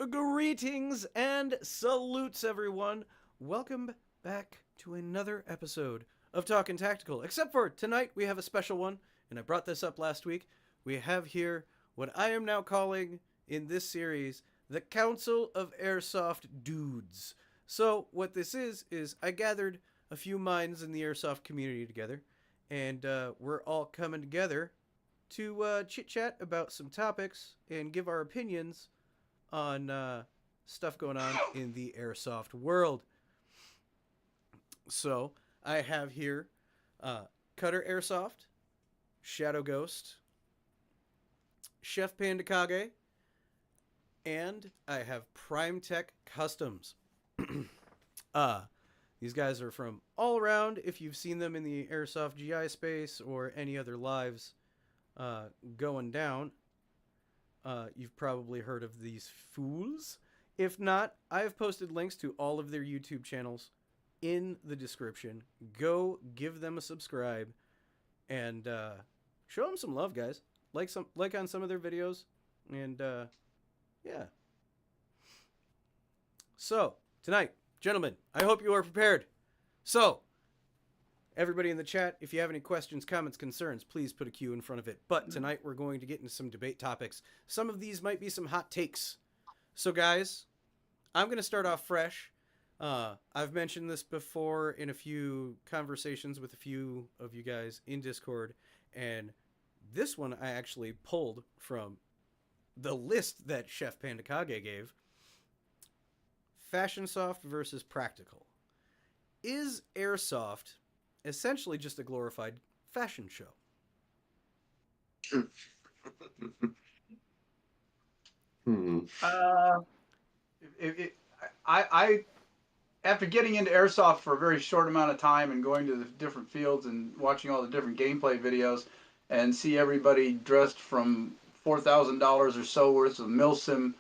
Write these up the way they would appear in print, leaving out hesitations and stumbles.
Greetings and salutes, everyone. Welcome back to another episode of Talkin' Tactical. Except for tonight, we have a special one, and I brought this up last week. We have here what I am now calling in this series the Council of Airsoft Dudes. So, what this is I gathered a few minds in the airsoft community together, and we're all coming together to chit chat about some topics and give our opinions on stuff going on in the airsoft world. So I have here Cutter Airsoft, Shadow Ghost, Chef Panda Kage, and I have Prime Tech Customs. uh, these guys are from all around. If you've seen them in the Airsoft GI space or any other lives going down, you've probably heard of these fools. If not, I have posted links to all of their YouTube channels in the description. Go give them a subscribe and show them some love, guys. Like on some of their videos, and yeah. So tonight, gentlemen, I hope you are prepared. So everybody in the chat, if you have any questions, comments, concerns, please put a Q in front of it. But tonight we're going to get into some debate topics. Some of these might be some hot takes. So guys, I'm going to start off fresh. I've mentioned this before in a few conversations with a few of you guys in Discord, and this one I actually pulled from the list that Chef Panda Kage gave. Fashion soft versus practical. Is airsoft essentially just a glorified fashion show? Hmm. Uh, I after getting into airsoft for a very short amount of time and going to the different fields and watching all the different gameplay videos, and see everybody dressed from $4,000 or so worth of milsim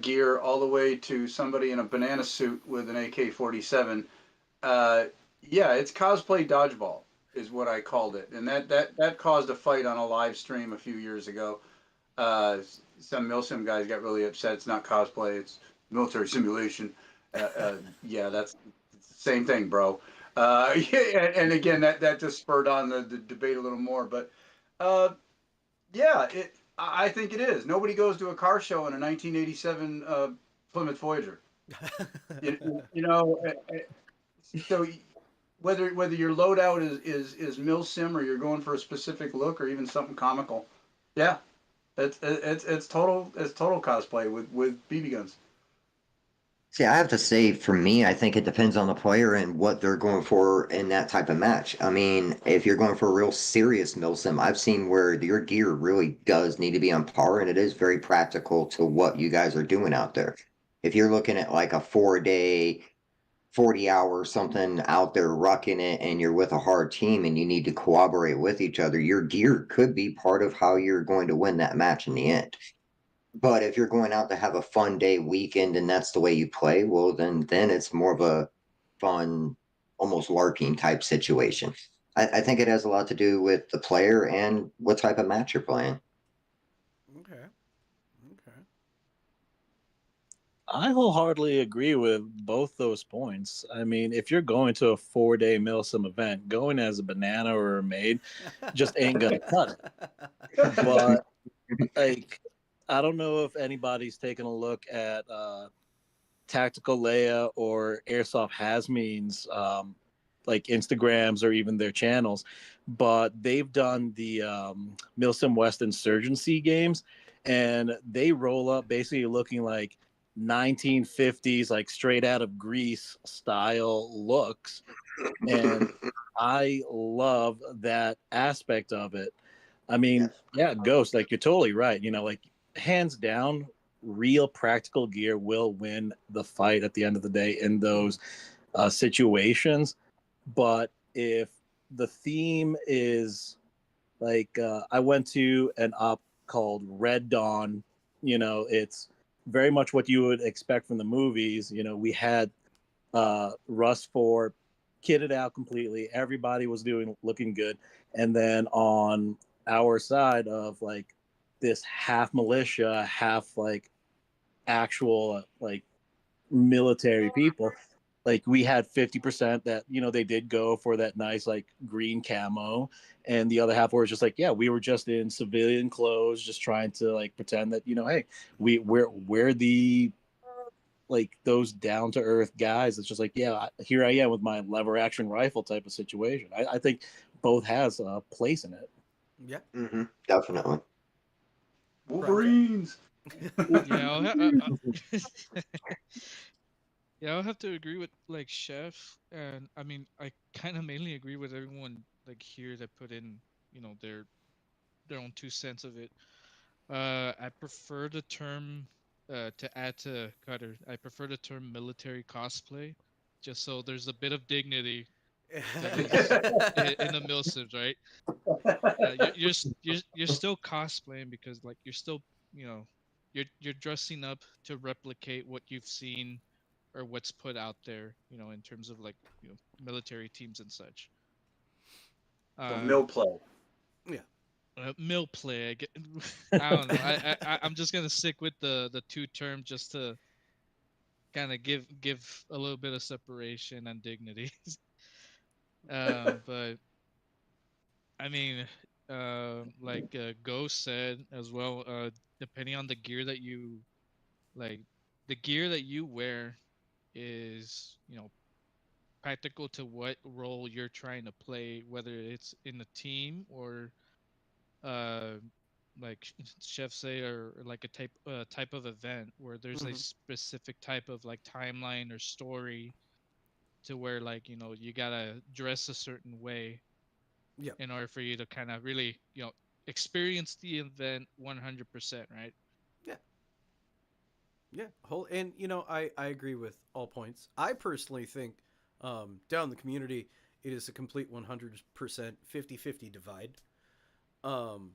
gear all the way to somebody in a banana suit with an AK-47. Uh, yeah, it's cosplay dodgeball is what I called it, and that caused a fight on a live stream a few years ago. uh, some milsim guys got really upset. It's not cosplay; it's military simulation. Yeah, that's the same thing, bro. Yeah, and again, that just spurred on the debate a little more. But uh, yeah, I think it is. Nobody goes to a car show in a 1987 Plymouth Voyager. You know, so whether your loadout is milsim or you're going for a specific look or even something comical, yeah, it's total cosplay with BB guns. See, I have to say, for me, I think it depends on the player and what they're going for in that type of match. I mean, if you're going for a real serious milsim, I've seen where your gear really does need to be on par, and it is very practical to what you guys are doing out there. If you're looking at like a 4 day, 40 hour something out there rucking it, and you're with a hard team and you need to cooperate with each other, your gear could be part of how you're going to win that match in the end. But if you're going out to have a fun day weekend and that's the way you play, well, then it's more of a fun, almost LARPing type situation. I think it has a lot to do with the player and what type of match you're playing. Okay. Okay. I wholeheartely agree with both those points. I mean, if you're going to a 4 day Milsim event, going as a banana or a maid just ain't gonna cut it. But like, I don't know if anybody's taken a look at Tactical Leia or Airsoft Has Means, like Instagrams or even their channels, but they've done the Milsim West Insurgency games, and they roll up basically looking like 1950s, like straight out of Grease style looks, and I love that aspect of it. I mean, Yes. yeah, Ghost, like you're totally right. You know, like hands down, real practical gear will win the fight at the end of the day in those situations. But if the theme is like, I went to an op called Red Dawn, it's very much what you would expect from the movies. We had Rust 4 kitted out completely. Everybody was looking good. And then on our side of like this half militia, half like actual like military people. Like we had 50% that, you know, they did go for that nice like green camo, and the other half were just like, yeah, we were just in civilian clothes, just trying to like pretend that, you know, hey, we're the like those down to earth guys. It's just like, yeah, here I am with my lever action rifle type of situation. I think both has a place in it. Yeah. Definitely. Wolverines. Yeah, yeah, I'll have to agree with like Chef, and I mean, I kind of mainly agree with everyone like here that put in, you know, their own 2 cents of it. I prefer the term to add to Cutter. I prefer the term military cosplay, just so there's a bit of dignity that is in the milsims, right? You're still cosplaying because like you're still, you know, you're dressing up to replicate what you've seen or what's put out there, you know, in terms of like, you know, military teams and such. So Uh, mill play. Yeah. Mill play. I don't know. I'm just gonna stick with the two term just to kind of give a little bit of separation and dignity. But I mean, like Ghost said as well, depending on the gear that you like, the gear that you wear is, you know, practical to what role you're trying to play, whether it's in a team or uh like Chef say, or like a type of event where there's a Hmm. specific type of like timeline or story to where, like, you know, you gotta dress a certain way Yeah. in order for you to kind of really, you know, experience the event 100%, right? Yeah. Yeah. Whole and you know, I agree with all points. I personally think down the community it is a complete 100% 50-50 divide. Um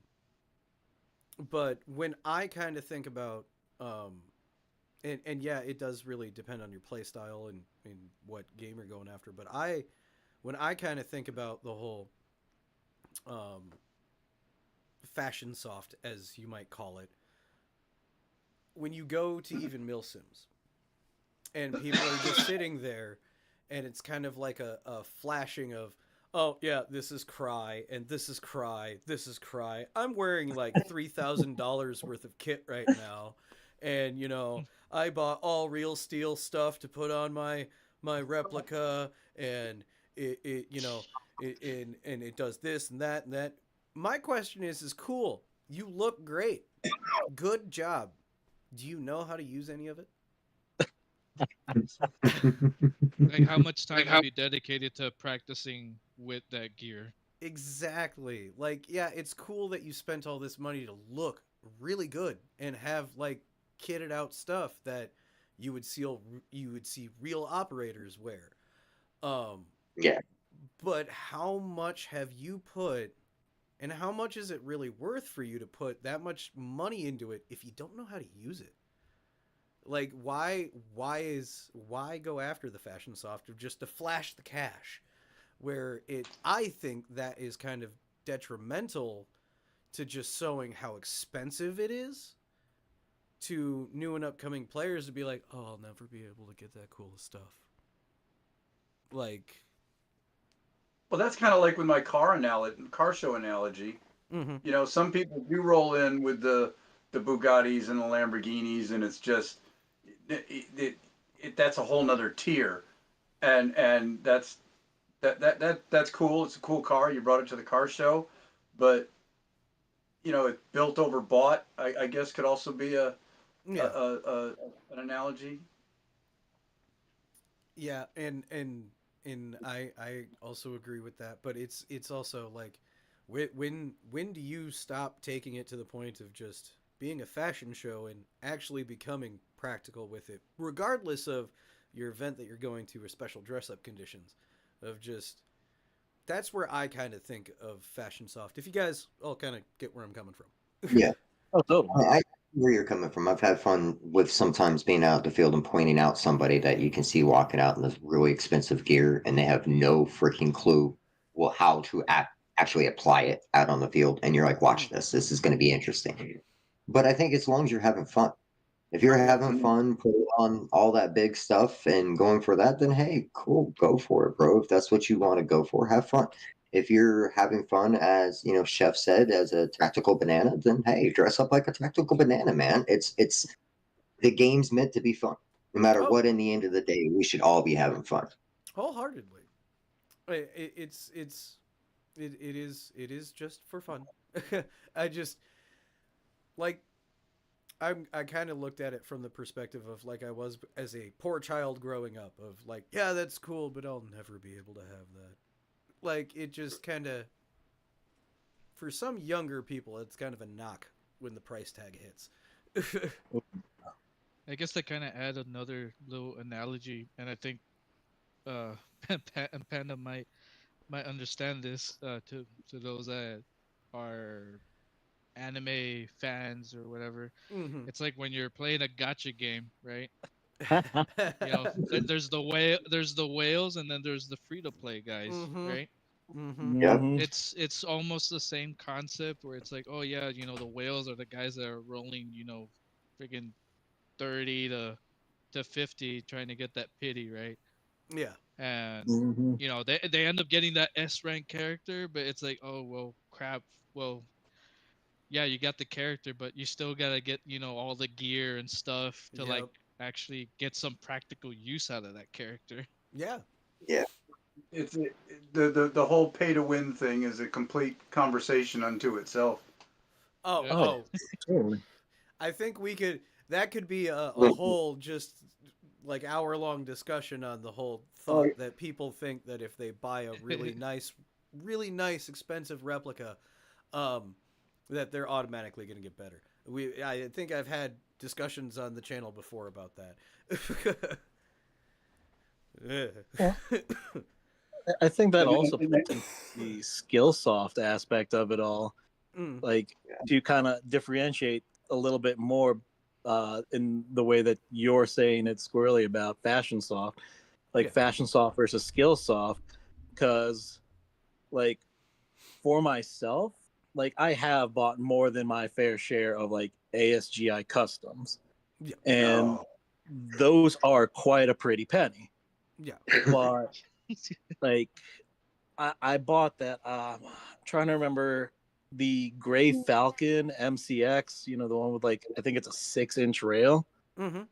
but when I kind of think about um and yeah, it does really depend on your play style and what game you're going after, but I when I kind of think about the whole um fashion soft as you might call it, when you go to even milsims and people are just sitting there and it's kind of like a flashing of, oh yeah, this is cry and this is cry, this is cry, I'm wearing like $3,000 worth of kit right now, and you know, I bought all real steel stuff to put on my replica, and it you know, and it does this and that and that. My question is cool, you look great, good job, do you know how to use any of it? Like how much time have you dedicated to practicing with that gear? Exactly. Like, yeah, it's cool that you spent all this money to look really good and have like kitted out stuff that you would see real operators wear. Um, Yeah. but how much have you put, and how much is it really worth for you to put that much money into it if you don't know how to use it? Like, why go after the fashion soft just to flash the cash? Where it, I think that is kind of detrimental to just showing how expensive it is to new and upcoming players to be like, oh, I'll never be able to get that cool stuff. Like, Well, that's kind of like with my car show analogy. mm-hmm. You know, some people do roll in with the Bugattis and the Lamborghinis, and it's just that's a whole nother tier, and that's cool. It's a cool car. You brought it to the car show, but you know, it built over bought. I guess could also be Yeah, an analogy. yeah, and I also agree with that. But it's also like, when do you stop taking it to the point of just being a fashion show and actually becoming practical with it, regardless of your event that you're going to or special dress up conditions, of just that's where I kind of think of fashion soft. If you guys all kind of get where I'm coming from. Yeah. Oh, totally. I see where you're coming from. I've had fun with sometimes being out the field and pointing out somebody that you can see walking out in this really expensive gear and they have no freaking clue well how to actually apply it out on the field. And you're like, watch Mhm. this. This is going to be interesting. But I think as long as you're having fun, If you're Oh yeah. having fun, put on all that big stuff and going for that, then hey, cool, go for it, bro. If that's what you want to go for, have fun. If you're having fun, as you know, Chef said, as a tactical banana, then hey, dress up like a tactical banana, man. It's the game's meant to be fun. No matter Oh, what, in the end of the day, we should all be having fun. wholeheartedly. It is just for fun. I just like I kind of looked at it from the perspective of like I was as a poor child growing up of like, yeah, that's cool, but I'll never be able to have that. Like it just kind of for some younger people, it's kind of a knock when the price tag hits. I guess they kind of add another little analogy, and I think uh, Panda might understand this to those that are anime fans or whatever. Mm-hmm. It's like when you're playing a gotcha game, right? You know, there's the whales, and then there's the free to play guys, Mm-hmm. right? Mm-hmm. Yep. Hmm. It's almost the same concept where it's like, oh yeah, you know, the whales are the guys that are rolling, you know, freaking 30 to 50 trying to get that pity, right? Yeah. And Hmm. you know, they end up getting that S rank character, but it's like, oh well, crap. Well, yeah, you got the character, but you still gotta get, you know, all the gear and stuff to like Yep. actually get some practical use out of that character. Yeah. Yeah. It's the whole pay to win thing is a complete conversation unto itself. Oh. Yeah. Oh, Oh. totally. I think we could. That could be a Look, whole just like hour long discussion on the whole oh, thought that people think that if they buy a really nice, expensive replica, um, that they're automatically going to get better. I think I've had discussions on the channel before about that. Well, I think that also plays into the skill soft aspect of it all, Mm, like to kind of differentiate a little bit more in the way that you're saying it squarely about fashion soft, like yeah. fashion soft versus skill soft, because like for myself, like I have bought more than my fair share of like ASGI customs, Yeah. and Oh, those are quite a pretty penny. Yeah. But like I bought that. I'm trying to remember the Gray Falcon MCX. You know, the one with like I think it's a 6-inch rail, Mm-hmm.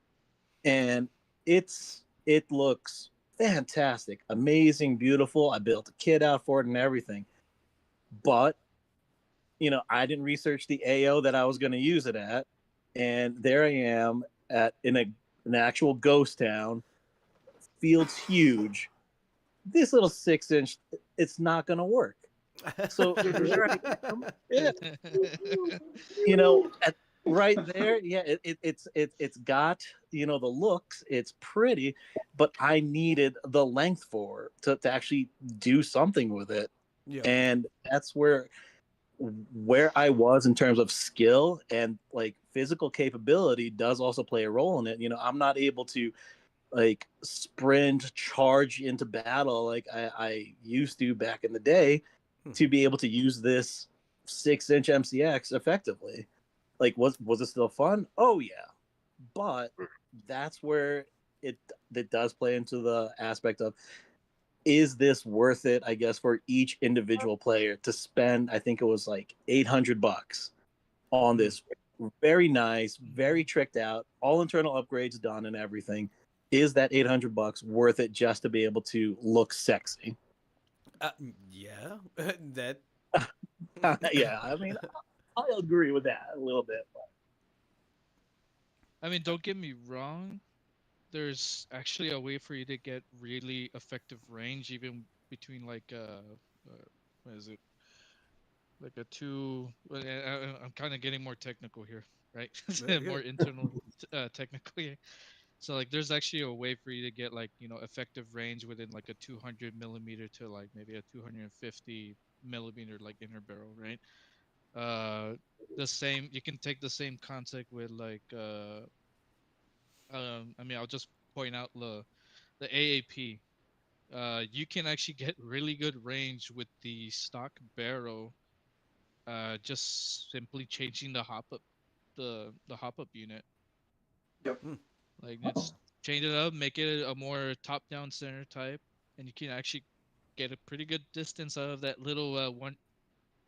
and it looks fantastic, amazing, beautiful. I built a kit out for it and everything, but you know, I didn't research the AO that I was going to use it at, and there I am at in an actual ghost town. Field's huge. This little 6-inch, it's not going to work. So there I am. Yeah, you know, right there, yeah, it's got you know the looks, it's pretty, but I needed the length for to actually do something with it, Yep. and that's where I was in terms of skill and like physical capability does also play a role in it. You know, I'm not able to like sprint charge into battle like I used to back in the day Hmm. to be able to use this 6-inch MCX effectively. Like was it still fun? Oh yeah. But that's where it it does play into the aspect of is this worth it, I guess, for each individual player to spend, I think it was like $800 on Mm. this very nice, very tricked out, all internal upgrades done and everything. Is that $800 worth it just to be able to look sexy? Yeah. That. Yeah, I mean, I agree with that a little bit. I mean, don't get me wrong. There's actually a way for you to get really effective range, even between like what is it? Like a two. Well, I'm kind of getting more technical here, right? Very More good. internal, technical here. So like, there's actually a way for you to get like, you know, effective range within like a 200 millimeter to like maybe a 250 millimeter like inner barrel, right? Uh, the same. You can take the same concept with like I mean, I'll just point out the AAP. You can actually get really good range with the stock barrel. Just simply changing the hop up unit. Yep. Like let's change it up, make it a more top-down center type, and you can actually get a pretty good distance out of that little one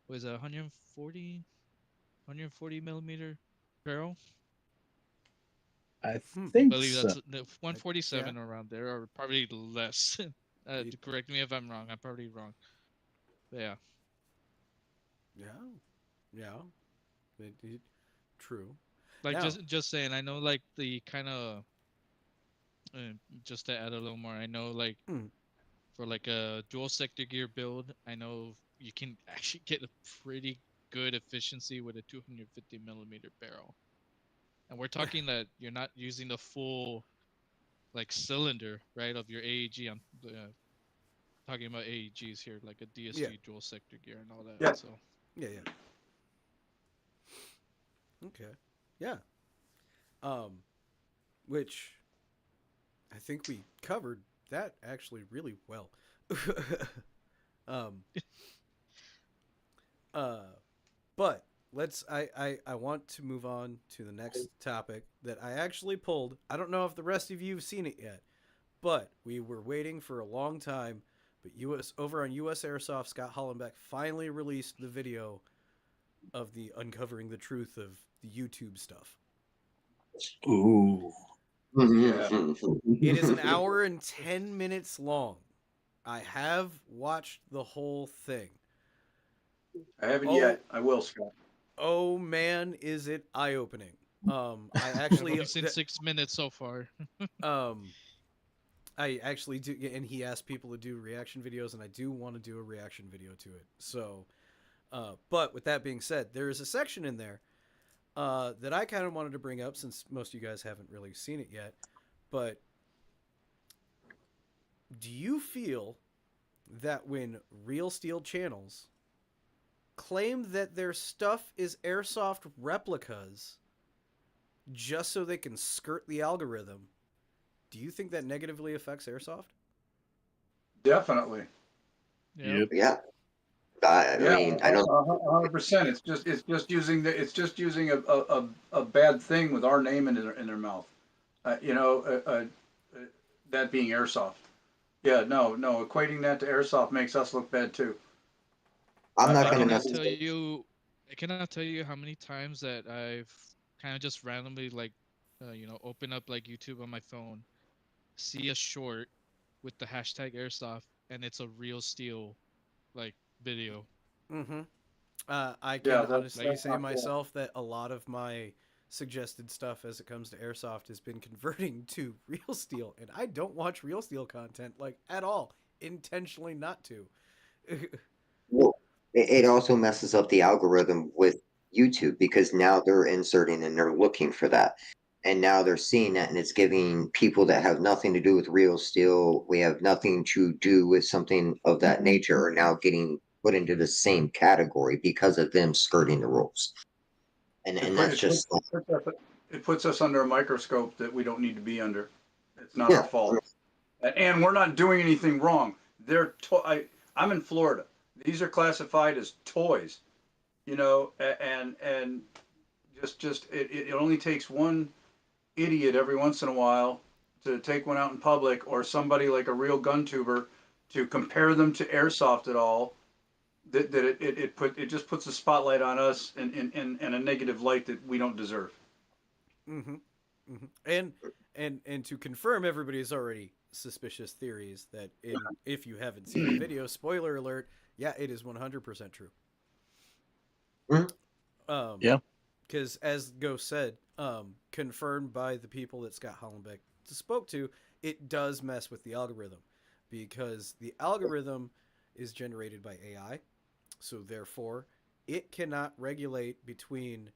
was a 140 millimeter barrel. I Hmm. I think believe so. that's the 147 Yeah. around there, or probably less. It- Correct me if I'm wrong. I'm probably wrong. But yeah. yeah. Yeah. True. Like Now, just saying, I know like the kind of just to add a little more, I know like mm, for like a dual sector gear build, I know you can actually get a pretty good efficiency with a 250 millimeter barrel. And we're talking that you're not using the full like cylinder, right, of your AEG. I'm talking about AEGs here, like a yeah. DSG dual sector gear and all that. Yeah. So Yeah. Yeah. Okay. Yeah. Um, which I think we covered that actually really well. um, uh, but I want to move on to the next topic that I actually pulled. I don't know if the rest of you have seen it yet, but we were waiting for a long time. But over on US Airsoft, Scott Hollenbeck finally released the video of the uncovering the truth of the YouTube stuff. Ooh. It is an hour and 10 minutes long. I have watched the whole thing. I haven't Oh, yet. I will, Scott. oh man, is it eye opening? I I've actually, only seen 6 minutes so far. um, I actually do, and he asked people to do reaction videos, and I do want to do a reaction video to it. So, but with that being said, there is a section in there that I kind of wanted to bring up since most of you guys haven't really seen it yet. But do you feel that when Real Steel channels claim that their stuff is airsoft replicas just so they can skirt the algorithm, do you think that negatively affects airsoft? Definitely. Yep. Yeah. I Yeah, mean, I know. 100%. It's just using a bad thing with our name in their mouth. You know, that being airsoft. Yeah, no, equating that to airsoft makes us look bad too. I'm not I going to cannot I tell necessarily. you. I cannot tell you how many times that I've kind of just randomly like, open up like YouTube on my phone, see a short with the hashtag airsoft, and it's a Real Steel like video. Mm-hmm. I Yeah, can honestly that's say not cool. myself that a lot of my suggested stuff as it comes to airsoft has been converting to Real Steel, and I don't watch Real Steel content like at all, intentionally not to. Well, it also messes up the algorithm with YouTube because now they're inserting and they're looking for that. And now they're seeing that, and it's giving people that have nothing to do with real steel, we have nothing to do with something of that nature, are now getting put into the same category because of them skirting the rules. It And put that's just like, it puts us under a microscope that we don't need to be under. It's not our yeah, fault, and we're not doing anything wrong. I'm in Florida. These are classified as toys, you know, and just it only takes one idiot every once in a while to take one out in public, or somebody like a real gun tuber to compare them to airsoft at all. That it just puts a spotlight on us in a negative light that we don't deserve. Mm-hmm. Mm-hmm. And to confirm everybody's already suspicious theories that if you haven't seen the video, spoiler alert, yeah, it is 100% true. Mhm. Um, Yeah. because as Ghost said, confirmed by the people that Scott Hollenbeck spoke to, it does mess with the algorithm because the algorithm is generated by AI, so therefore it cannot regulate between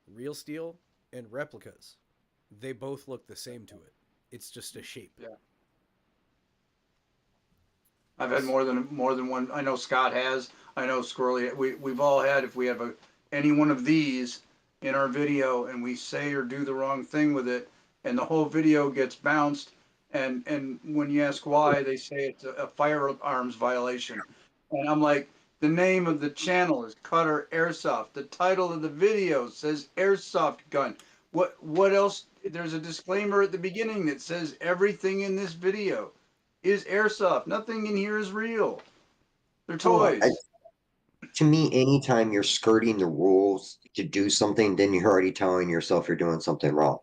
real steel and replicas. They both look the same to it. It's just a shape. Yeah. I've had more than one. I know Scott has. I know Squirrely. We've all had. If we have any one of these in our video and we say or do the wrong thing with it, and the whole video gets bounced, and when you ask why, they say it's a firearms violation, and I'm like, the name of the channel is Cutter Airsoft. The title of the video says Airsoft Gun. What else? There's a disclaimer at the beginning that says everything in this video is airsoft. Nothing in here is real. They're Well, toys. to me, anytime you're skirting the rules to do something, then you're already telling yourself you're doing something wrong.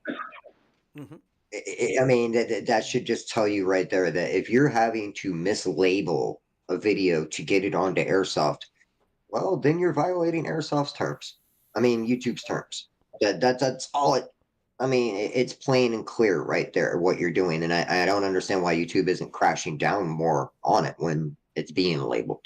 Hmm. I mean, that should just tell you right there that if you're having to mislabel a video to get it onto Airsoft, well, then you're violating Airsoft's terms. I mean, YouTube's terms. That's all it. I mean, it's plain and clear right there what you're doing, and I don't understand why YouTube isn't crashing down more on it when it's being labeled.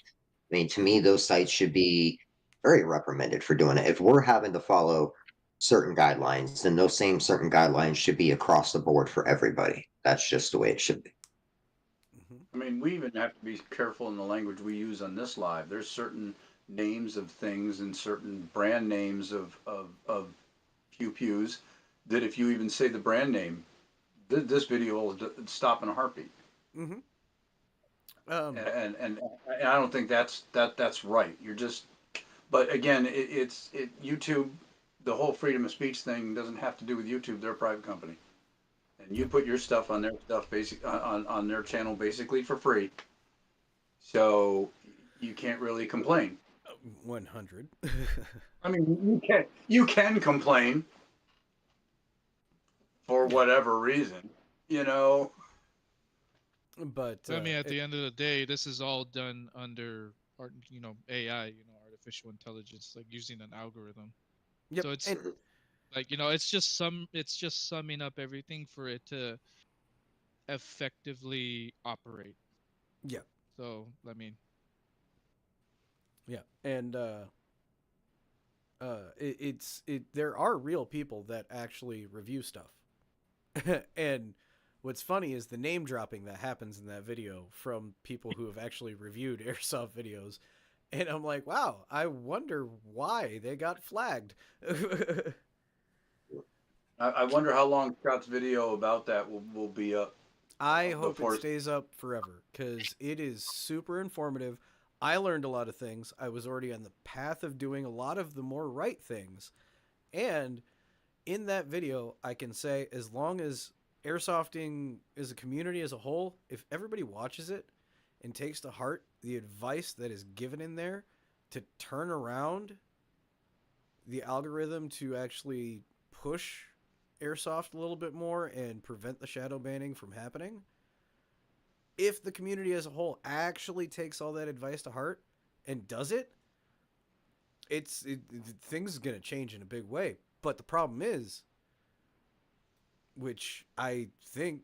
I mean, to me, those sites should be very reprimanded for doing it. If we're having to follow certain guidelines, then those same certain guidelines should be across the board for everybody. That's just the way it should be. Hmm. I mean, we even have to be careful in the language we use on this live. There's certain names of things and certain brand names of pew pews that if you even say the brand name, this video will stop in a heartbeat. Hmm. Um, And I don't think that's right. You're just, but again, it's YouTube. The whole freedom of speech thing doesn't have to do with YouTube. They're a private company, and you put your stuff on their stuff basic on their channel basically for free. So you can't really complain. 100. I mean, you can complain for Yeah, whatever reason, you know. but I mean, at the end of the day, this is all done under AI, artificial intelligence, like using an algorithm. yep, So it's and like, it's just summing up everything for it to effectively operate. yeah, So, I mean, yeah, and it's there are real people that actually review stuff, and what's funny is the name dropping that happens in that video from people who have actually reviewed airsoft videos, and I'm like, wow, I wonder why they got flagged. I wonder how long Scott's video about that will be up I hope it before. stays up forever because it is super informative. I learned a lot of things. I was already on the path of doing a lot of the more right things. And in that video, I can say as long as airsofting as a community as a whole, if everybody watches it and takes to heart the advice that is given in there to turn around the algorithm to actually push airsoft a little bit more and prevent the shadow banning from happening, if the community as a whole actually takes all that advice to heart and does it, things are going to change in a big way. But the problem is, which I think,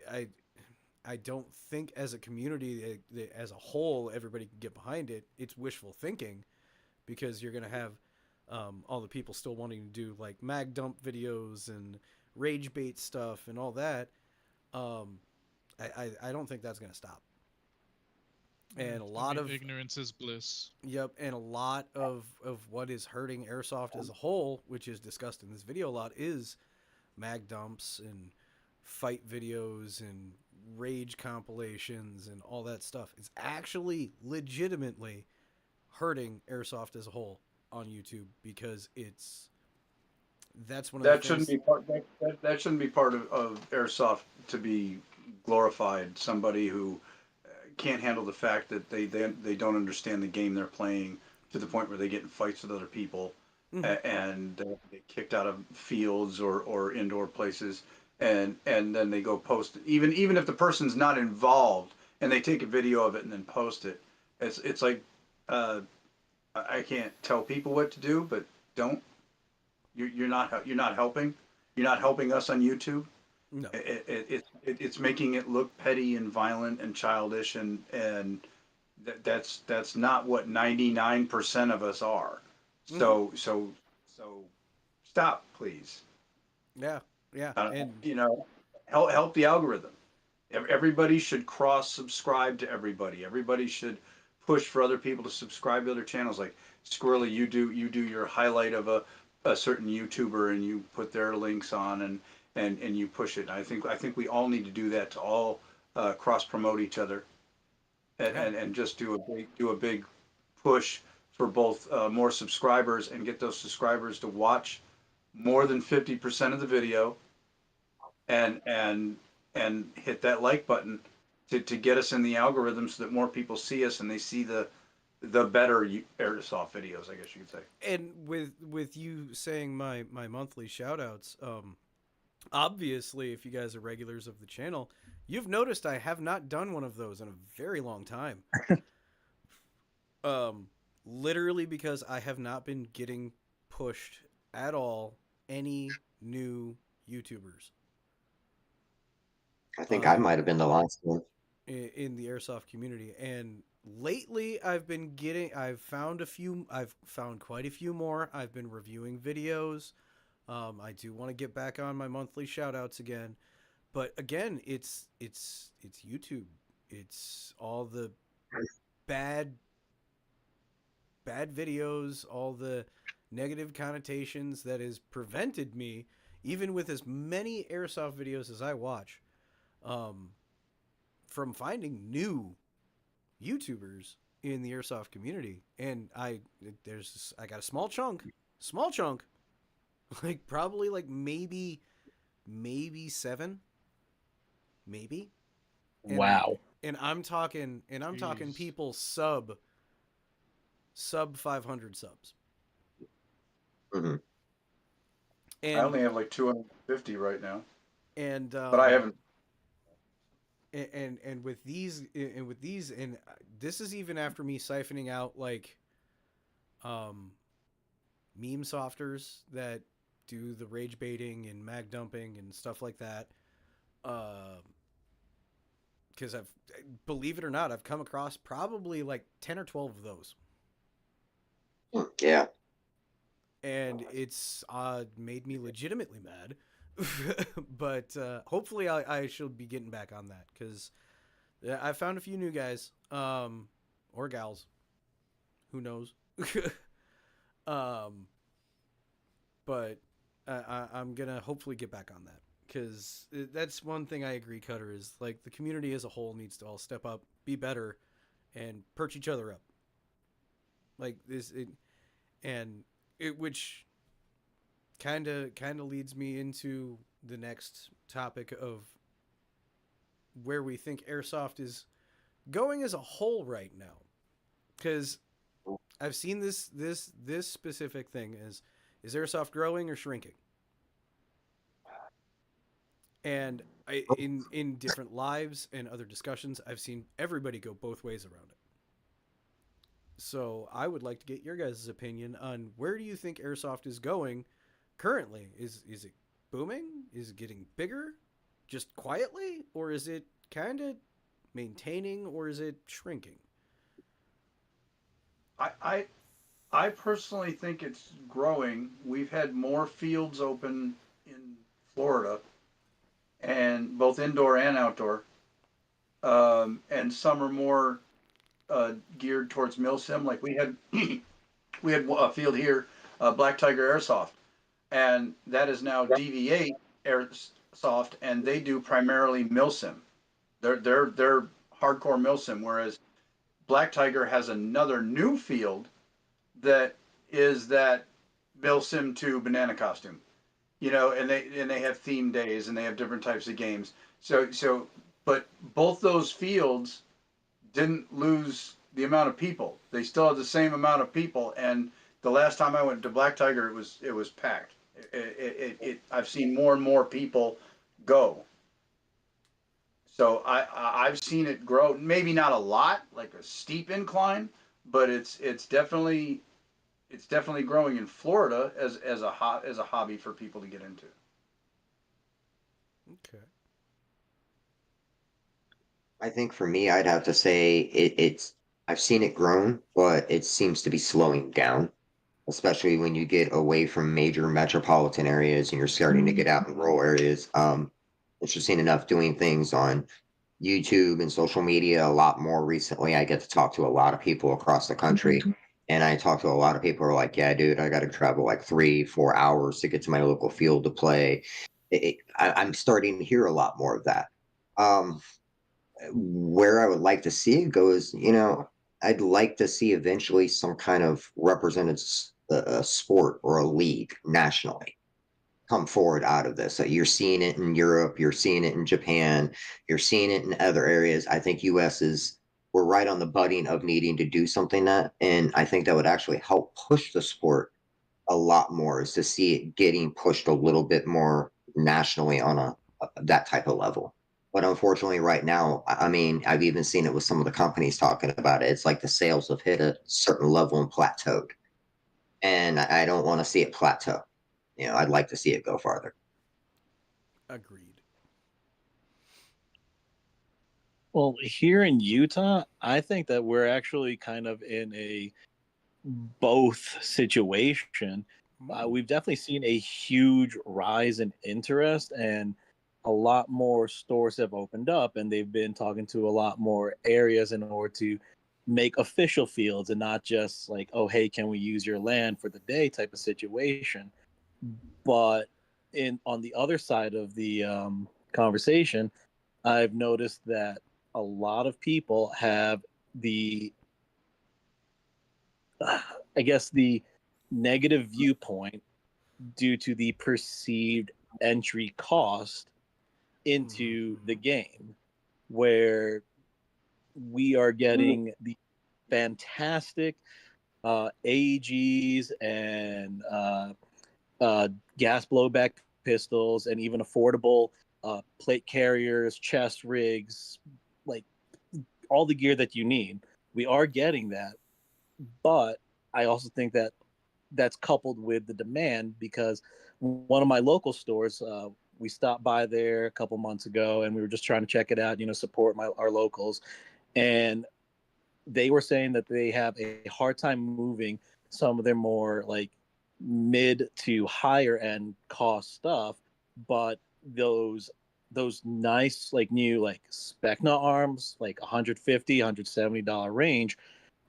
I don't think as a community, as a whole, everybody can get behind it. It's wishful thinking because you're going to have all the people still wanting to do like mag dump videos and rage bait stuff and all that. Um, I don't think that's going to stop. And a lot of ignorance is bliss. yep, and a lot of what is hurting airsoft as a whole, which is discussed in this video a lot, is mag dumps and fight videos and rage compilations and all that stuff. It's actually legitimately hurting airsoft as a whole on YouTube because that's one of the That shouldn't things. be part. That shouldn't be part of airsoft to be glorified. Somebody who can't handle the fact that they don't understand the game they're playing to the point where they get in fights with other people Mhm. and get kicked out of fields or indoor places and then they go post it. Even if the person's not involved and they take a video of it and then post it. It's like uh, I can't tell people what to do, but don't. You're not helping. You're not helping us on YouTube. No. It's making it look petty and violent and childish and that's not what 99% of us are. Mhm. So stop, please. Yeah. Yeah. And You know, help the algorithm. Everybody should cross subscribe to everybody. Everybody should push for other people to subscribe to other channels. Like Squirrely, you do your highlight of a certain YouTuber and you put their links on and you push it. I think we all need to do that to all cross promote each other yeah. and just do a big push for both more subscribers and get those subscribers to watch more than 50% of the video and hit that like button to get us in the algorithm so that more people see us and they see the better airsoft videos, I guess you could say. And with you saying my monthly shout outs, obviously if you guys are regulars of the channel, you've noticed I have not done one of those in a very long time. Literally because I have not been getting pushed at all any new YouTubers I think I might have been the last one. in the airsoft community. And lately I've found quite a few more. I've been reviewing videos. I do want to get back on my monthly shout outs again. But again, it's YouTube. It's all the bad videos, all the negative connotations that has prevented me, even with as many airsoft videos as I watch, from finding new YouTubers in the airsoft community. And I got a small chunk, like probably like maybe 7, maybe. And, Wow. And I'm talking Jeez. people sub 500 subs. Hmm. I And only have like 250 right now, and but I haven't. and with these and this is even after me siphoning out like meme softers that do the rage baiting and mag dumping and stuff like that. Because I've, believe it or not, I've come across probably like 10 or 12 of those. Yeah. And it's made me legitimately mad. But hopefully I shall be getting back on that because I found a few new guys or gals. Who knows? But I'm going to hopefully get back on that because that's one thing I agree, Cutter, is like the community as a whole needs to all step up, be better, and perch each other up. Like this, which kind of leads me into the next topic of where we think airsoft is going as a whole right now, because I've seen this specific thing is airsoft growing or shrinking? And in different lives and other discussions, I've seen everybody go both ways around it. So I would like to get your guys' opinion on where do you think airsoft is going currently? Is it booming? Is it getting bigger, just quietly, or is it kind of maintaining, or is it shrinking? I personally think it's growing. We've had more fields open in Florida, and both indoor and outdoor, and some are more geared towards milsim. Like we had a field here, Black Tiger Airsoft, and that is now DV8 Airsoft, and they do primarily milsim. They're hardcore milsim, whereas Black Tiger has another new field that is that milsim to banana costume, and they have theme days and they have different types of games. But both those fields didn't lose the amount of people. They still have the same amount of people. And the last time I went to Black Tiger, it was packed. I've seen more and more people go. So I've seen it grow. Maybe not a lot, like a steep incline, but it's definitely growing in Florida as a hobby for people to get into. Okay. I think for me, I'd have to say it's I've seen it grown, but it seems to be slowing down, especially when you get away from major metropolitan areas and you're starting to get out in rural areas. Interesting enough, doing things on YouTube and social media a lot more recently. I get to talk to a lot of people across the country. And I talk to a lot of people who are like, yeah, dude, I got to travel like 3, 4 hours to get to my local field to play. I'm starting to hear a lot more of that. Um, where I would like to see it go is, I'd like to see eventually some kind of represented sport or a league nationally. come forward out of this. So you're seeing it in Europe, you're seeing it in Japan, you're seeing it in other areas. I think US is we're right on the budding of needing to do something that, and I think that would actually help push the sport a lot more is to see it getting pushed a little bit more nationally on a that type of level. But unfortunately, right now, I mean, I've even seen it with some of the companies talking about it. It's like the sales have hit a certain level and plateaued, and I don't want to see it plateau. You know, I'd like to see it go farther. Agreed. Well, here in Utah, I think that we're actually kind of in a both situation. We've definitely seen a huge rise in interest, and a lot more stores have opened up, and they've been talking to a lot more areas in order to make official fields and not just like, oh, hey, can we use your land for the day type of situation. But in on the other side of the conversation, I've noticed that a lot of people have the I guess the negative viewpoint due to the perceived entry cost into the game, where we are getting the fantastic AEGs and gas blowback pistols and even affordable plate carriers, chest rigs, like all the gear that you need. We are getting that, but I also think that that's coupled with the demand because one of my local stores, we stopped by there a couple months ago and we were just trying to check it out, support our locals. And they were saying that they have a hard time moving some of their more like mid to higher end cost stuff, but those nice like new like Specna arms, like $150 $170 range,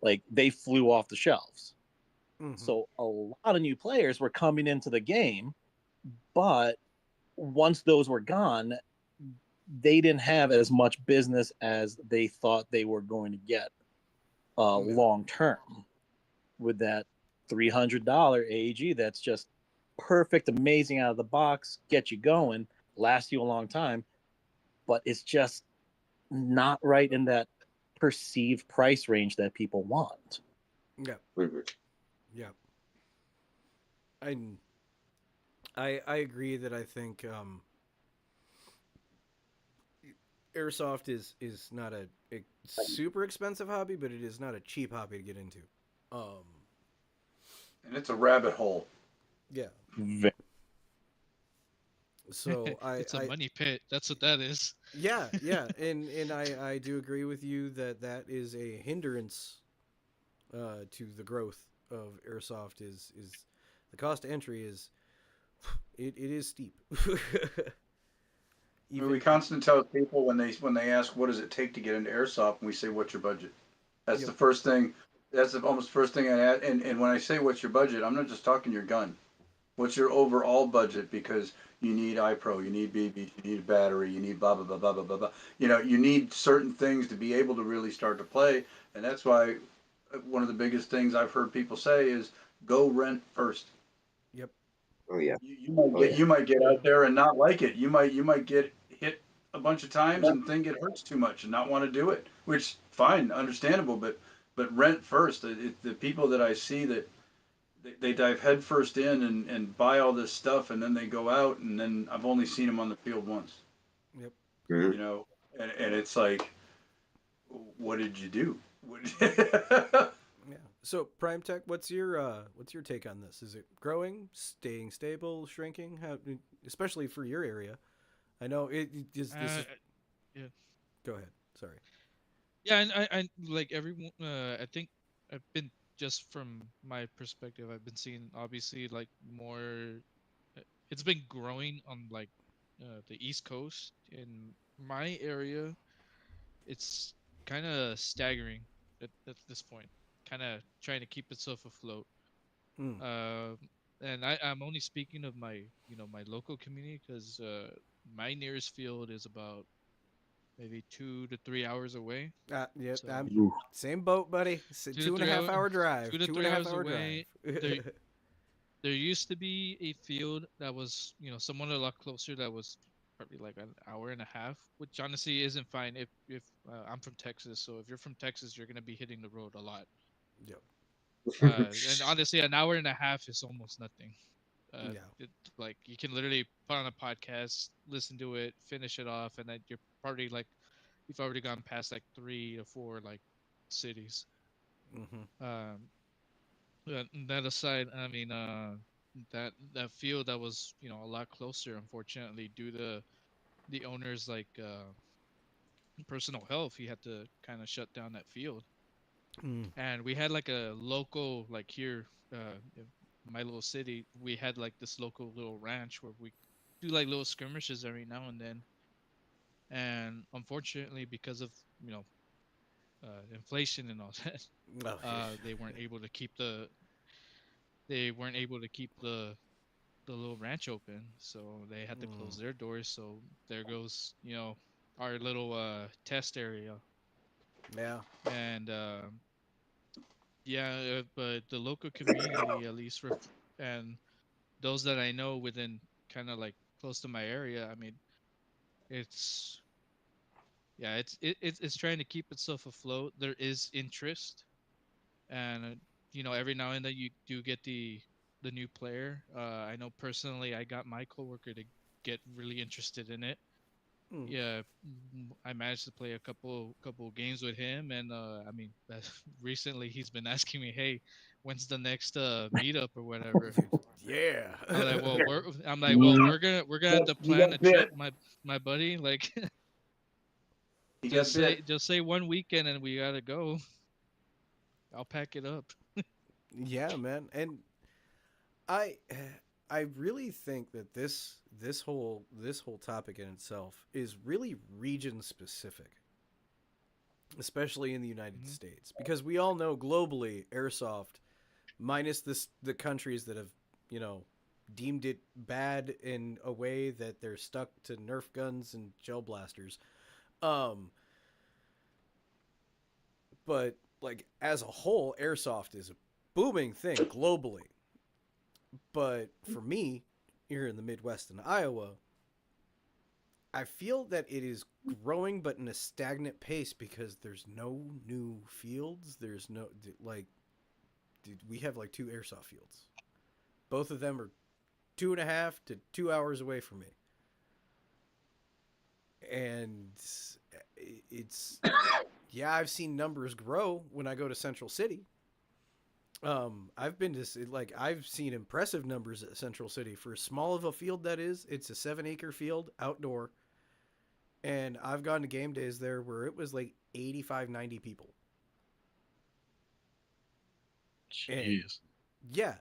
like they flew off the shelves. So a lot of new players were coming into the game, but once those were gone, they didn't have as much business as they thought they were going to get long term with that $300 AEG that's just perfect, amazing out of the box, get you going, last you a long time, but it's just not right in that perceived price range that people want. Yeah. Mm-hmm. Yeah. I I agree that I think airsoft is not a super expensive hobby, but it is not a cheap hobby to get into. Um, And it's a rabbit hole. yeah. Ve- So It's a I money pit. That's what that is. yeah yeah, and I do agree with you that that is a hindrance to the growth of airsoft is the cost to entry is it is steep. I mean, we Even constantly tell people when they ask what does it take to get into airsoft, and we say what's your budget. That's yep the first thing. That's the almost first thing I add. And when I say what's your budget, I'm not just talking your gun. What's your overall budget? Because you need iPro, you need BB, you need a battery, you need blah blah blah blah blah blah blah. You need certain things to be able to really start to play, and that's why one of the biggest things I've heard people say is go rent first. yep Oh yeah. You might Oh get yeah. you might get out there and not like it. You might get hit a bunch of times and think it hurts too much and not want to do it, which fine, understandable. But rent first. The people that I see that they dive head first in and buy all this stuff and then they go out and then I've only seen them on the field once. yep You Mm-hmm. know, and it's like, what did you do? yeah. So Prime Tech, what's your take on this? Is it growing, staying stable, shrinking? How, especially for your area? I know it is. This is. Yeah, Go ahead. Sorry. yeah, and I like everyone. I think I've been just from my perspective. I've been seeing obviously like more. It's been growing on like the East Coast. In my area, it's kind of staggering at this point. Kind of trying to keep itself afloat. Mm. Um, and I'm only speaking of my my local community because my nearest field is about maybe 2 to 3 hours away. Yeah. So I'm same boat, buddy. two to Two and a three half hour, hour two drive. to Two and a three half hours hour drive. away. There, there used to be a field that was, someone a lot closer that was probably like an hour and a half, which honestly isn't fine if I'm from Texas. So if you're from Texas, you're gonna be hitting the road a lot. Yep. And honestly, an hour and a half is almost nothing. Yeah. Like you can literally put on a podcast, listen to it, finish it off, and then you're probably like you've already gone past like 3 or 4 like cities. Mm-hmm. Um, that aside, I mean, that field that was a lot closer, unfortunately, due to the owner's like personal health, he had to kind of shut down that field. Mm. And we had like a local like here in my little city, we had like this local little ranch where we do like little skirmishes every now and then. And unfortunately, because of you know inflation and all that, Oh, they weren't able to keep the little ranch open, so they had to close mm. their doors. So there goes our little test area. Yeah. And yeah, but the local community, at least and those that I know within kind of like close to my area, I mean, it's yeah, it's trying to keep itself afloat. There is interest, and every now and then you do get the new player. I know personally, I got my coworker to get really interested in it. Mm. Yeah, I managed to play a couple games with him, and I mean, recently he's been asking me, "Hey, when's the next meetup or whatever?" Yeah. I'm like, well, we're gonna have to You plan got a trip, bit. my buddy. Like, He got just say bit. just say one weekend and we gotta go. I'll pack it up. Yeah, man. And I I really think that this whole topic in itself is really region specific, especially in the United Mhm. States, because we all know globally airsoft, minus the countries that have, you know, deemed it bad in a way that they're stuck to Nerf guns and gel blasters. Um but like as a whole, airsoft is a booming thing globally. But for me, here in the Midwest in Iowa, I feel that it is growing, but in a stagnant pace because there's no new fields. There's no like, dude, we have like two airsoft fields. Both of them are 2.5 to 2 hours away from me, and it's yeah, I've seen numbers grow when I go to Central City. I've been to like I've seen impressive numbers at Central City for as small of a field that is. It's a 7 acre field outdoor, and I've gone to game days there where it was like 85, 90 people. And Jeez. yeah,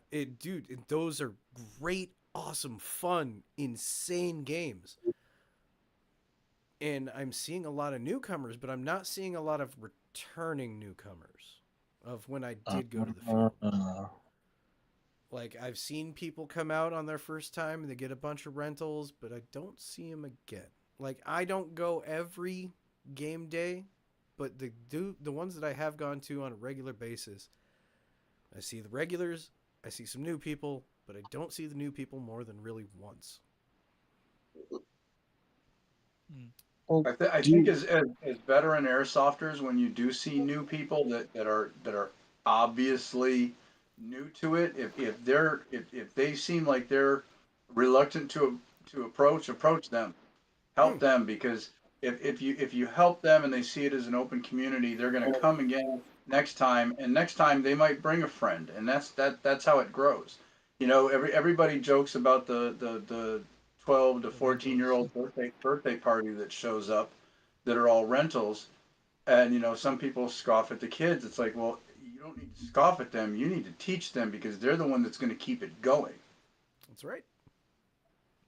those are great, awesome, fun, insane games. And I'm seeing a lot of newcomers, but I'm not seeing a lot of returning newcomers of when I did go to the field. Uh, Like I've seen people come out on their first time and they get a bunch of rentals, but I don't see them again. Like I don't go every game day, but the ones that I have gone to on a regular basis, I see the regulars, I see some new people, but I don't see the new people more than really once. Mm. well, I do think you, as veteran airsofters, when you do see new people that are obviously new to it, if they seem like they're reluctant to approach them, help Mm, them, because if you help them and they see it as an open community, they're going to come again next time, and next time they might bring a friend, and that's how it grows. Everybody jokes about the 12 to The 14-year rentals. old birthday party that shows up, that are all rentals, and some people scoff at the kids. It's like, well, you don't need to scoff at them, you need to teach them, because they're the one that's going to keep it going. that's right.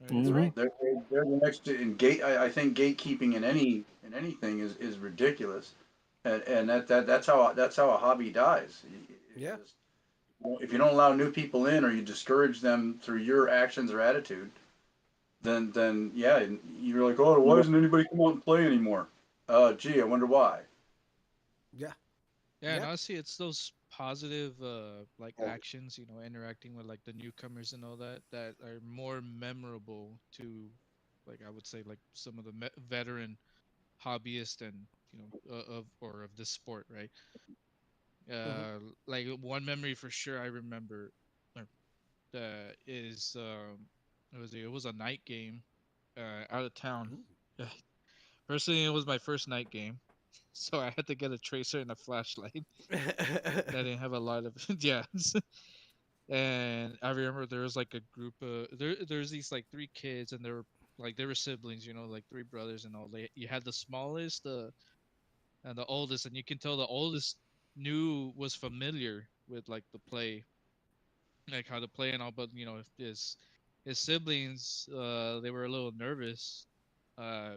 That That's is mhm. right. right. They're the next to in gate. I think gatekeeping in anything is ridiculous, and that's how a hobby dies. It's Yeah. just, if you don't allow new people in, or you discourage them through your actions or attitude, then yeah, you're like, oh, why doesn't anybody come out and play anymore? Gee, I wonder why. Yeah. Yeah, and Yeah. honestly, it's those positive like actions, interacting with like the newcomers and all that, that are more memorable to, like, I would say, like some of the veteran hobbyists and of this sport, right? Mhm. Like one memory for sure I remember, is it was a night game out of town. Personally, it was my first night game, so I had to get a tracer and a flashlight. I didn't have a lot of yeah. And I remember there was like a group of there's these like three kids, and they were siblings, like three brothers and all. You had the smallest, and the oldest, and you can tell the oldest was familiar with like the play, like how to play and all. But if his siblings, they were a little nervous, uh,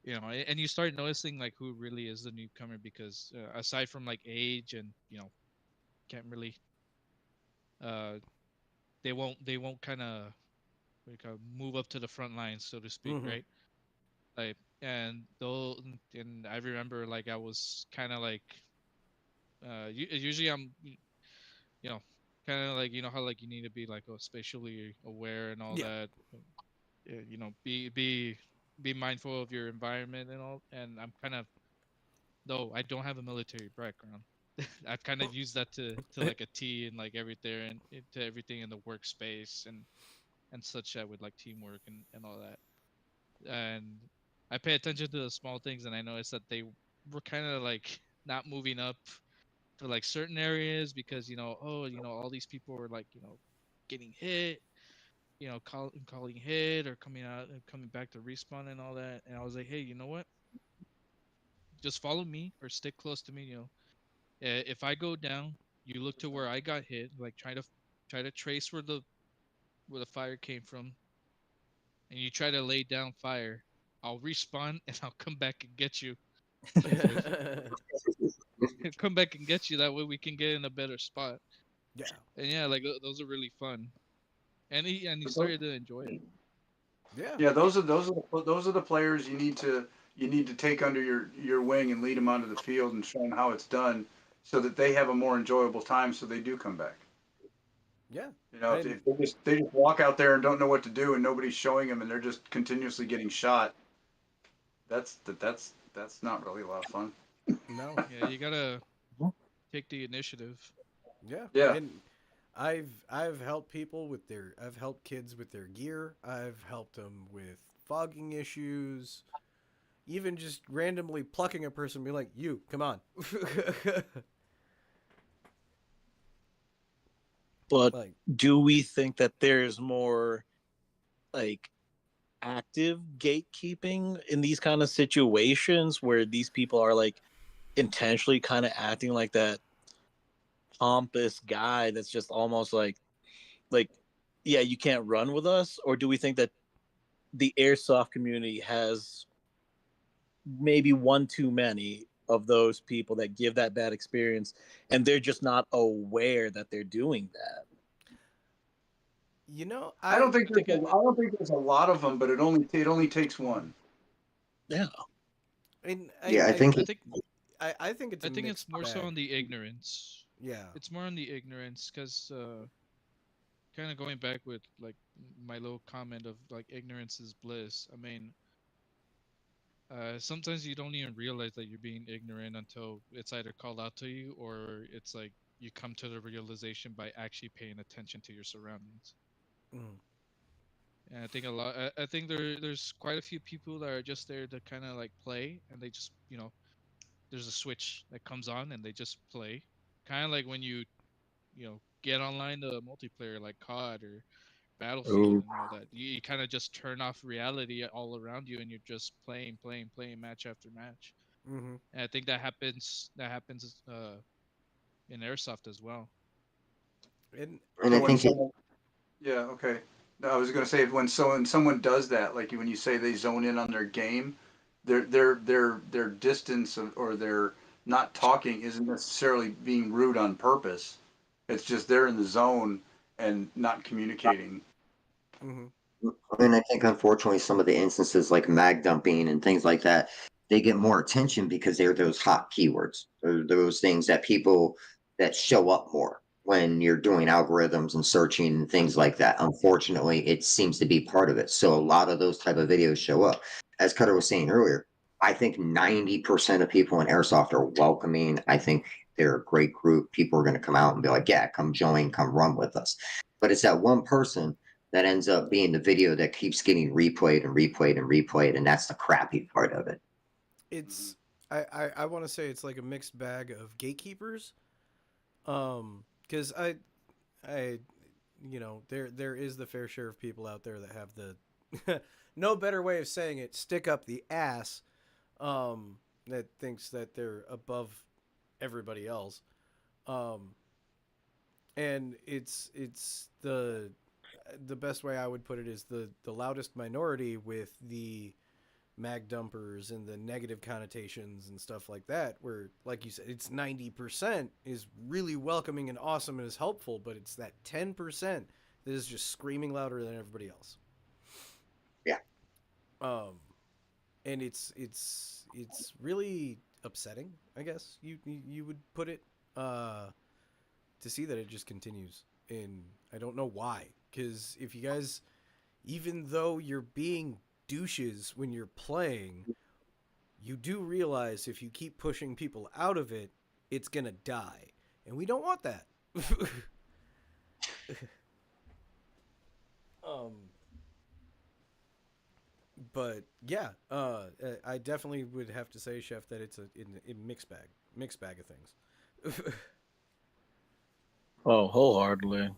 and you start noticing like who really is the newcomer, because aside from like age and can't really, uh they won't kind of move up to the front lines, so to speak, Mhm. right? Like, and though, and I remember like I was kind of like, usually I'm, kind of like, how like you need to be like, spatially aware and all Yeah. that, be mindful of your environment and all. And I'm kind of, though I don't have a military background, I've kind of used that to like a T, and like everything, and to everything in the workspace and such, that with like teamwork and all that. And I pay attention to the small things, and I noticed that they were kind of like not moving up to like certain areas, because all these people were like, getting hit, calling hit, or coming out and coming back to respawn and all that. And I was like, hey, you know what? Just follow me or stick close to me. If I go down, you look to where I got hit, like try to trace where the fire came from, and you try to lay down fire. I'll respawn and I'll come back and get you. Come back and get you. That way we can get in a better spot. Yeah. And yeah, like those are really fun. And he started to enjoy it. Yeah. Yeah, those are the players you need to take under your wing and lead them onto the field and show them how it's done, so that they have a more enjoyable time, so they do come back. Yeah. If And they just walk out there and don't know what to do, and nobody's showing them, and they're just continuously getting shot, that's not really a lot of fun. no. Yeah, you gotta take the initiative. Yeah. Yeah. And I've helped people with I've helped kids with their gear. I've helped them with fogging issues. Even just randomly plucking a person and be like, "You, come on." But Like, do we think that there's more like active gatekeeping in these kind of situations where these people are like intentionally kind of acting like that pompous guy that's just almost like yeah, you can't run with us? Or do we think that the airsoft community has maybe one too many of those people that give that bad experience, and they're just not aware that they're doing that? I don't I think I there's think a, I don't think there's a lot of them, but it only takes one. Yeah. and Yeah, I think I think I think it's I a think it's mixed more so bag. on the ignorance. Yeah. It's more on the ignorance, because kind of going back with like my little comment of like ignorance is bliss. I mean, sometimes you don't even realize that you're being ignorant until it's either called out to you, or it's like you come to the realization by actually paying attention to your surroundings. Mm. And I think a lot. I think there's quite a few people that are just there to kind of like play, and they just there's a switch that comes on and they just play, kind of like when you get online to multiplayer like COD or Battlefield Oh. and all that. You kind of just turn off reality all around you, and you're just playing, playing, playing match after match. Mhm. And I think that happens in airsoft as well. And and So I when think it, someone, yeah, okay. No, I was going to say, when someone does that, like when you say they zone in on their game, their distance, or their not talking isn't necessarily being rude on purpose. It's just they're in the zone and not communicating. mhm. and I think unfortunately some of the instances like mag dumping and things like that, they get more attention because they're those hot keywords or those things that people that show up more when you're doing algorithms and searching and things like that. Unfortunately, it seems to be part of it. So a lot of those type of videos show up. As Cutter was saying earlier, I think 90% of people in Airsoft are welcoming. I think they're a great group. People are going to come out and be like, yeah, come join, come run with us. But it's that one person that ends up being the video that keeps getting replayed and replayed and replayed. And that's the crappy part of it. It's I want to say it's like a mixed bag of gatekeepers. Because I there is the fair share of people out there that have the no better way of saying it, stick up the ass, that thinks that they're above everybody else. Um, and it's the best way I would put it is the loudest minority with the mag dumpers and the negative connotations and stuff like that, where like you said, it's 90% is really welcoming and awesome and is helpful, but it's that 10% that is just screaming louder than everybody else. Yeah. And it's really upsetting, I guess you would put it, to see that it just continues. And I don't know why, because if you guys, even though you're being douches when you're playing, you do realize if you keep pushing people out of it, it's gonna die, and we don't want that. um, but yeah, I definitely would have to say, Chef, that it's a mixed bag of things. Oh, wholeheartedly. I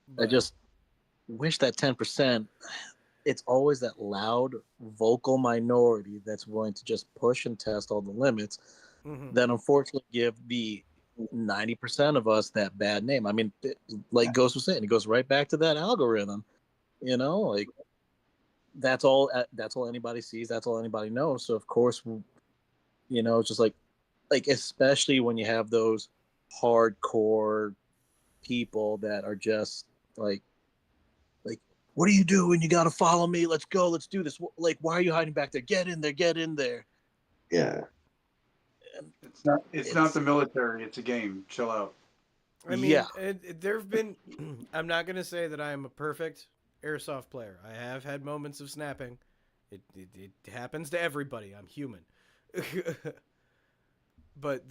But just wish that 10%, it's always that loud vocal minority that's willing to just push and test all the limits mhm. that unfortunately give the 90% of us that bad name. I mean, like Ghost was saying, it goes right back to that algorithm. Like that's all anybody sees, that's all anybody knows. So of course, it's just like especially when you have those hardcore people that are just like what are you doing? You got to follow me. Let's go. Let's do this. Like, why are you hiding back there? Get in there. Get in there. Yeah. And It's not the military. It's a game. Chill out. I yeah, mean, there have been. I'm not gonna say that I am a perfect airsoft player. I have had moments of snapping. It happens to everybody. I'm human. But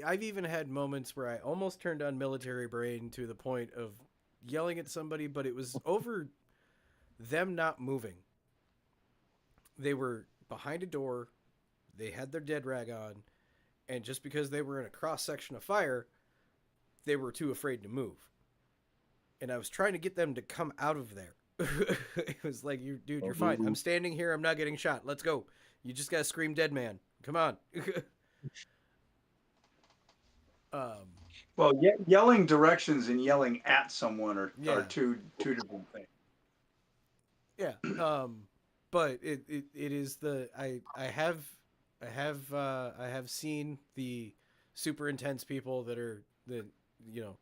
I've even had moments where I almost turned on military brain to the point of yelling at somebody, but it was over them not moving. They were behind a door. They had their dead rag on, and just because they were in a cross section of fire, they were too afraid to move. And I was trying to get them to come out of there. It was like, dude, you're fine. I'm standing here. I'm not getting shot. Let's go. You just gotta scream, "Dead man!" Come on. um, Well, yelling directions and yelling at someone are yeah, two different things. yeah. But it is I have seen the super intense people that are that you know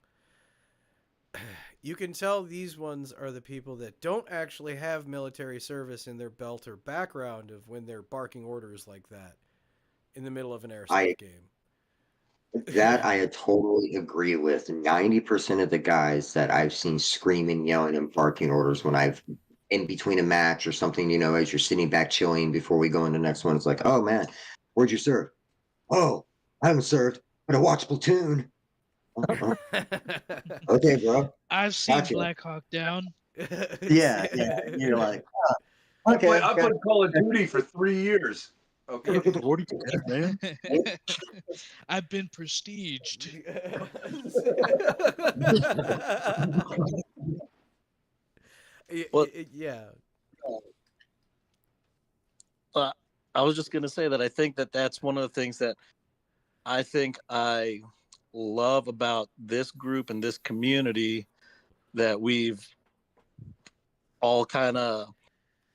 you can tell these ones are the people that don't actually have military service in their belt or background of when they're barking orders like that in the middle of an I airsoft game. That I totally agree with. 90% of the guys that I've seen screaming, yelling, and barking orders when I've in between a match or something, as you're sitting back chilling before we go into the next one, it's like, oh man, where'd you serve? Oh, I haven't served, but I watched Platoon. Uh-uh. Okay, bro. I've seen Gotcha. Black Hawk Down. Yeah, yeah. You're like, I okay. played Call of Duty for 3 years. Okay. what do you get, man? I've been prestiged. Well, Yeah. I was just gonna say that I think that that's one of the things that I think I love about this group and this community, that we've all kind of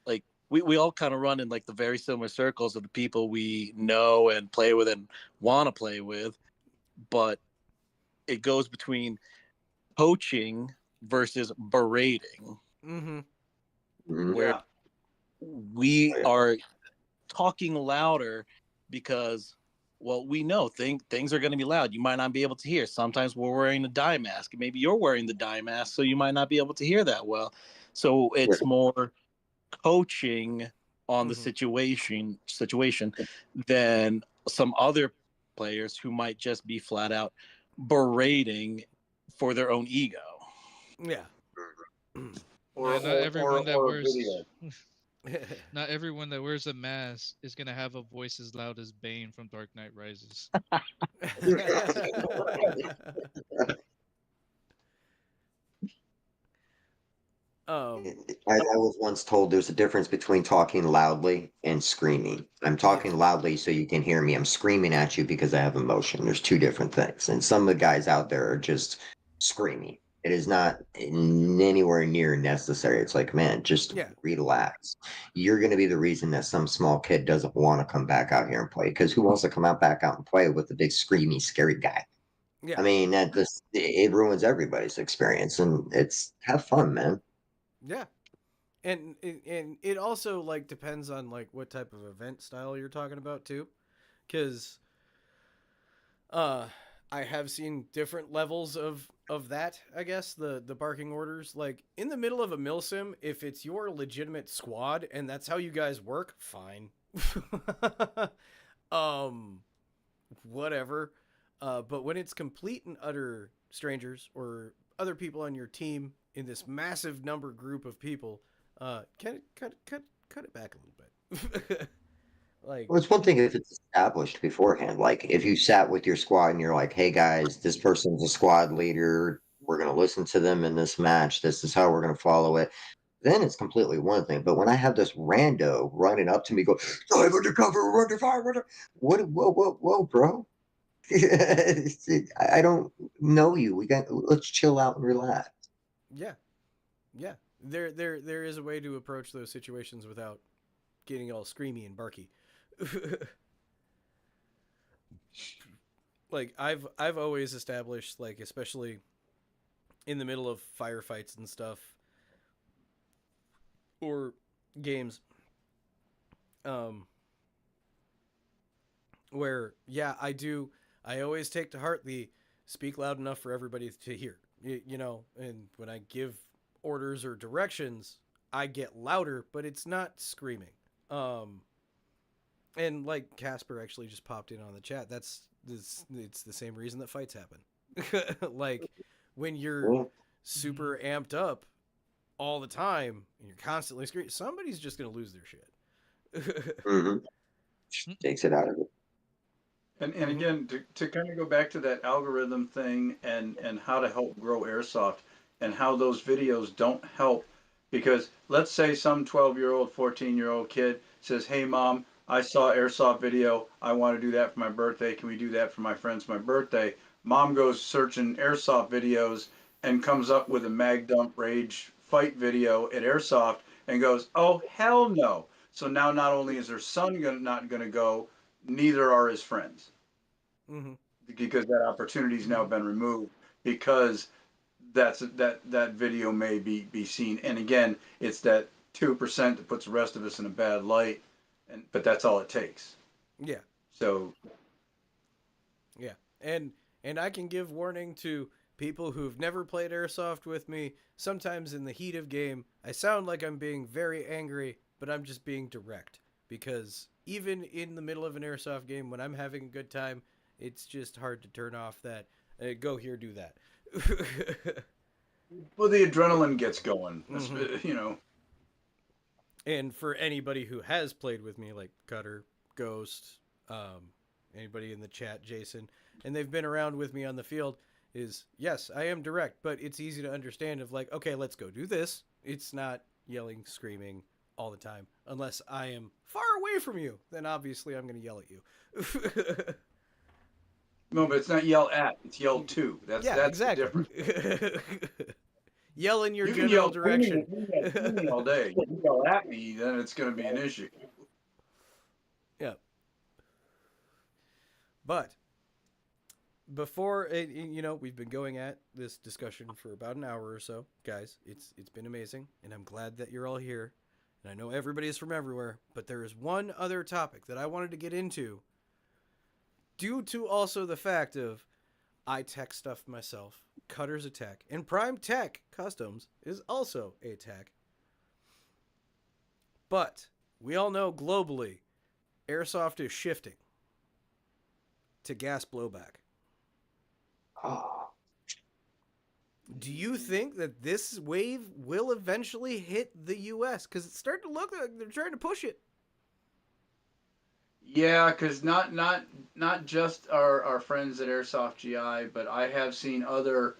like we all kind of run in like the very similar circles of the people we know and play with and want to play with, but it goes between coaching versus berating, Mm-hmm. Mhm. where Yeah. we Oh, yeah. are talking louder because Well, we know things are going to be loud. You might not be able to hear. Sometimes we're wearing the dye mask. Maybe you're wearing the dye mask, so you might not be able to hear that well. So Right. it's more coaching on the Mhm. situation than some other players who might just be flat out berating for their own ego. Yeah. Yeah, not everyone that or a wears video. not everyone that wears a mask is gonna have a voice as loud as Bane from Dark Knight Rises. um. I was once told there's a difference between talking loudly and screaming. I'm Yeah. talking loudly so you can hear me. I'm screaming at you because I have emotion. There's two different things. And some of the guys out there are just screaming. It is not anywhere near necessary. It's like, man, just Yeah. relax. You're going to be the reason that some small kid doesn't want to come back out here and play. Because who wants to come out back out and play with the big screamy, scary guy? Yeah. I mean, that just it ruins everybody's experience. And it's have fun, man. Yeah. And it also like depends on like what type of event style you're talking about too, because uh, I have seen different levels of that. I guess the barking orders, like in the middle of a milsim, if it's your legitimate squad and that's how you guys work, fine. um, whatever. But when it's complete and utter strangers or other people on your team in this massive number group of people, cut it back a little bit. Like, Well, it's one thing if it's established beforehand. Like if you sat with your squad and you're like, "Hey guys, this person's a squad leader. We're gonna listen to them in this match. This is how we're gonna follow it." Then it's completely one thing. But when I have this rando running up to me, go, "I'm undercover, we're under fire." What? Whoa, whoa, whoa, bro! I don't know you. Let's chill out and relax. yeah, yeah. There is a way to approach those situations without getting all screamy and barky. Like I've always established, like especially in the middle of firefights and stuff or games, um, where yeah, I always take to heart the speak loud enough for everybody to hear. You know, and when I give orders or directions, I get louder, but it's not screaming. Um, and like Casper actually just popped in on the chat. It's the same reason that fights happen. Like when you're Yeah. Mhm. super amped up all the time and you're constantly screaming, somebody's just gonna lose their shit. Hmm. Takes it out of it. And Hmm. again, to kind of go back to that algorithm thing and how to help grow airsoft and how those videos don't help because let's say some 12-year-old, 14-year-old kid says, "Hey mom, I saw airsoft video. I want to do that for my birthday. Can we do that for my friends for my birthday?" Mom goes searching airsoft videos and comes up with a mag dump rage fight video at airsoft and goes, "Oh hell no." So now not only is her son not going to go, neither are his friends Hmm. because that opportunity's now been removed because that video may be seen. And again, it's that 2% that puts the rest of us in a bad light, and but that's all it takes. Yeah, So yeah, and I can give warning to people who've never played airsoft with me. Sometimes in the heat of game, I sound like I'm being very angry, but I'm just being direct because even in the middle of an airsoft game, when I'm having a good time, it's just hard to turn off that go here, do that. well, the adrenaline gets going, Hmm. you know. And for anybody who has played with me, like Cutter, Ghost, um, anybody in the chat, Jason, and they've been around with me on the field, is yes, I am direct, but it's easy to understand. Of like, okay, let's go do this. It's not yelling, screaming all the time, unless I am far away from you. Then obviously I'm going to yell at you. No, but it's not yell at; it's yell to. Yeah, That's the exactly. difference. Yell in your You can general yell to me, direction. you can yell to me all day. You yell at me, then it's going to be an issue. Yeah, but before you know, we've been going at this discussion for about an hour or so, guys. It's been amazing, and I'm glad that you're all here. And I know everybody is from everywhere, but there is one other topic that I wanted to get into due to also the fact of I tech stuff myself. Cutter's a tech, and Prime Tech Customs is also a tech. But we all know globally, airsoft is shifting to gas blowback. Oh, Do you think that this wave will eventually hit the U.S.? Because it's starting to look like they're trying to push it. Yeah, because not just our friends at Airsoft GI, but I have seen other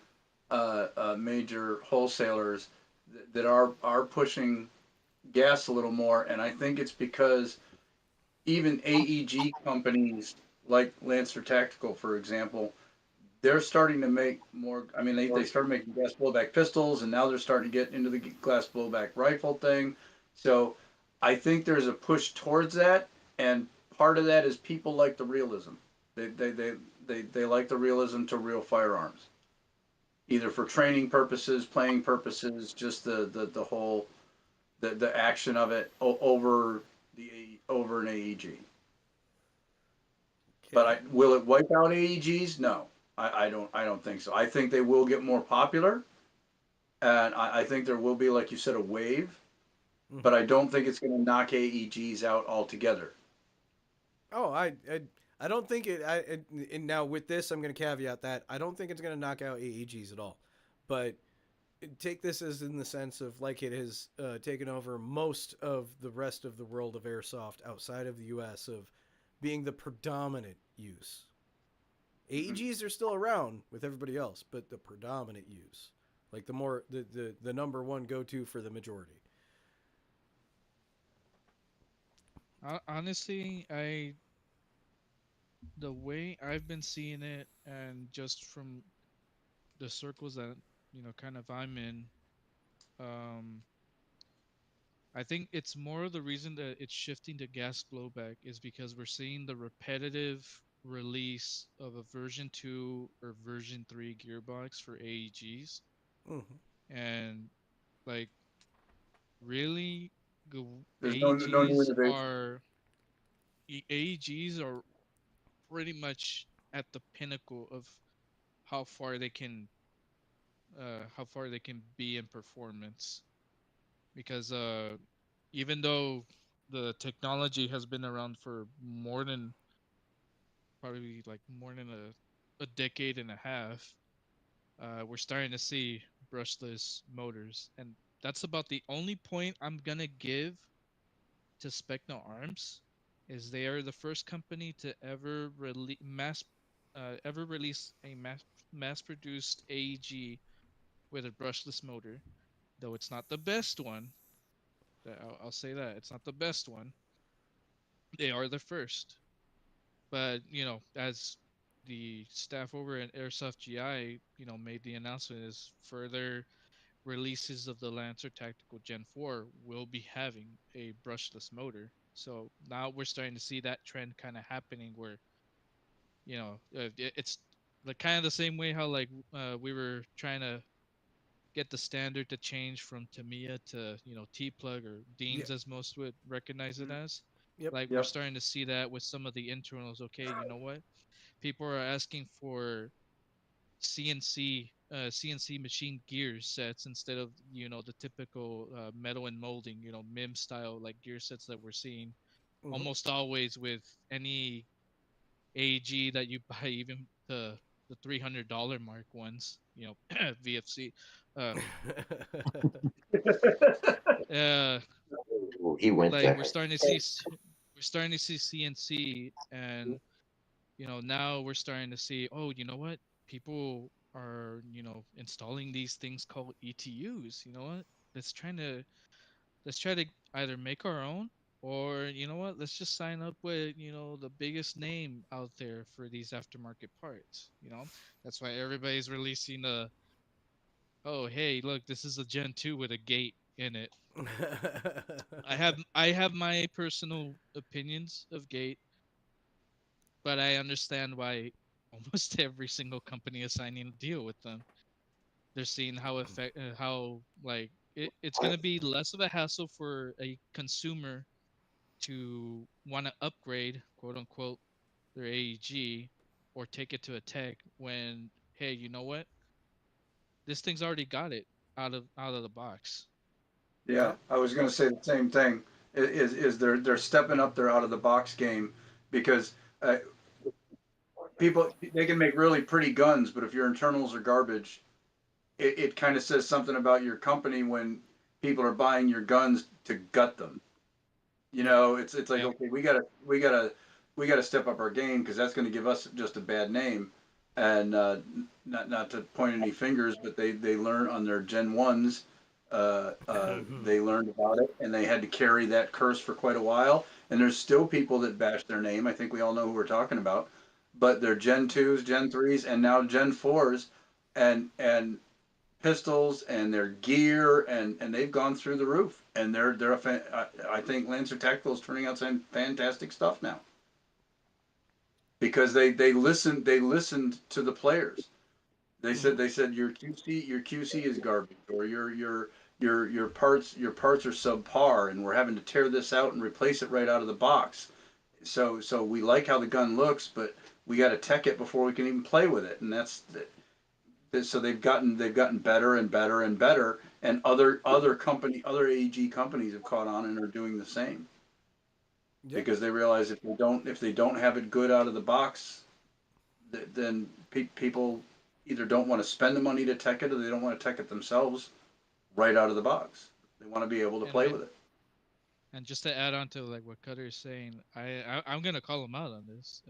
major wholesalers that are pushing gas a little more, and I think it's because even AEG companies like Lancer Tactical, for example, they're starting to make more. I mean, they started making gas blowback pistols, and now they're starting to get into the glass blowback rifle thing. So I think there's a push towards that, and part of that is people like the realism. They like the realism to real firearms, either for training purposes, playing purposes, just the whole the action of it over over an AEG. But Okay. will it wipe out AEGs? No, I don't think so. I think they will get more popular, and I think there will be, like you said, a wave. But Mm-hmm. I don't think it's going to knock AEGs out altogether. Oh, I don't think it. And now with this, I'm going to caveat that I don't think it's going to knock out AEGs at all. But take this as in the sense of like it has taken over most of the rest of the world of airsoft outside of the U.S. of being the predominant use. Mm-hmm. AEGs are still around with everybody else, but the predominant use, like the number one go to for the majority. Honestly, the way I've been seeing it, and just from the circles that kind of I'm in, um, I think it's more the reason that it's shifting to gas blowback is because we're seeing the repetitive release of a version 2 or version 3 gearbox for AEGs. Mm-hmm. And like really There's no new innovation. AEGs are pretty much at the pinnacle of how far they can how far they can be in performance, because even though the technology has been around for more than probably like more than a decade and a half, we're starting to see brushless motors, and that's about the only point I'm gonna give to Specno Arms, is they are the first company to ever release a mass produced AEG with a brushless motor. Though it's not the best one, I'll say that it's not the best one. They are the first, but as the staff over at Airsoft GI, made the announcement, is further releases of the Lancer Tactical Gen 4 will be having a brushless motor. So now we're starting to see that trend kind of happening, where it's like kind of the same way how like we were trying to get the standard to change from Tamiya to T plug or Deans, Yep. as most would recognize it Mm-hmm. as. Yep. Like we're Yep. starting to see that with some of the internals. Okay, you know what? People are asking for CNC machine gear sets instead of the typical metal and molding, MIM style like gear sets that we're seeing Mm-hmm. almost always with any AG that you buy, even the $300 mark ones, VFC. Uh, uh, ooh, he went like there. we're starting to see CNC, and now we're starting to see, oh, you know what, people are installing these things called ETUs. You know what, let's try to either make our own, or let's just sign up with the biggest name out there for these aftermarket parts. That's why everybody's releasing a, oh hey, look, this is a Gen 2 with a gate in it. I have my personal opinions of gate, but I understand why almost every single company is signing a deal with them. They're seeing how like it's going to be less of a hassle for a consumer to want to upgrade, quote unquote, their AEG or take it to a tech when, hey, you know what? This thing's already got it out of the box. Yeah, Yeah. I was going to say the same thing. Is they're stepping up their out of the box game because people they can make really pretty guns, but if your internals are garbage, it kind of says something about your company when people are buying your guns to gut them. You Yeah. know, it's like Yep. okay, we gotta step up our game because that's going to give us just a bad name. And not to point any fingers, but they learn on their Gen ones. They learned about it, and they had to carry that curse for quite a while. And there's still people that bash their name. I think we all know who we're talking about. But they're Gen twos, Gen threes, and now Gen fours, and pistols and their gear and they've gone through the roof and I think Lancer Tactical is turning out some fantastic stuff now because they listened to the players. They said your QC is garbage or your parts are subpar and we're having to tear this out and replace it right out of the box. So we like how the gun looks, but we got to tech it before we can even play with it, and so they've gotten better and better and better, and other AEG companies have caught on and are doing the same Yep. because they realize if they don't have it good out of the box, then people either don't want to spend the money to tech it or they don't want to tech it themselves right out of the box. They want to be able to And play I with it. and just to add on to like what Cutter is saying, I'm gonna call him out on this.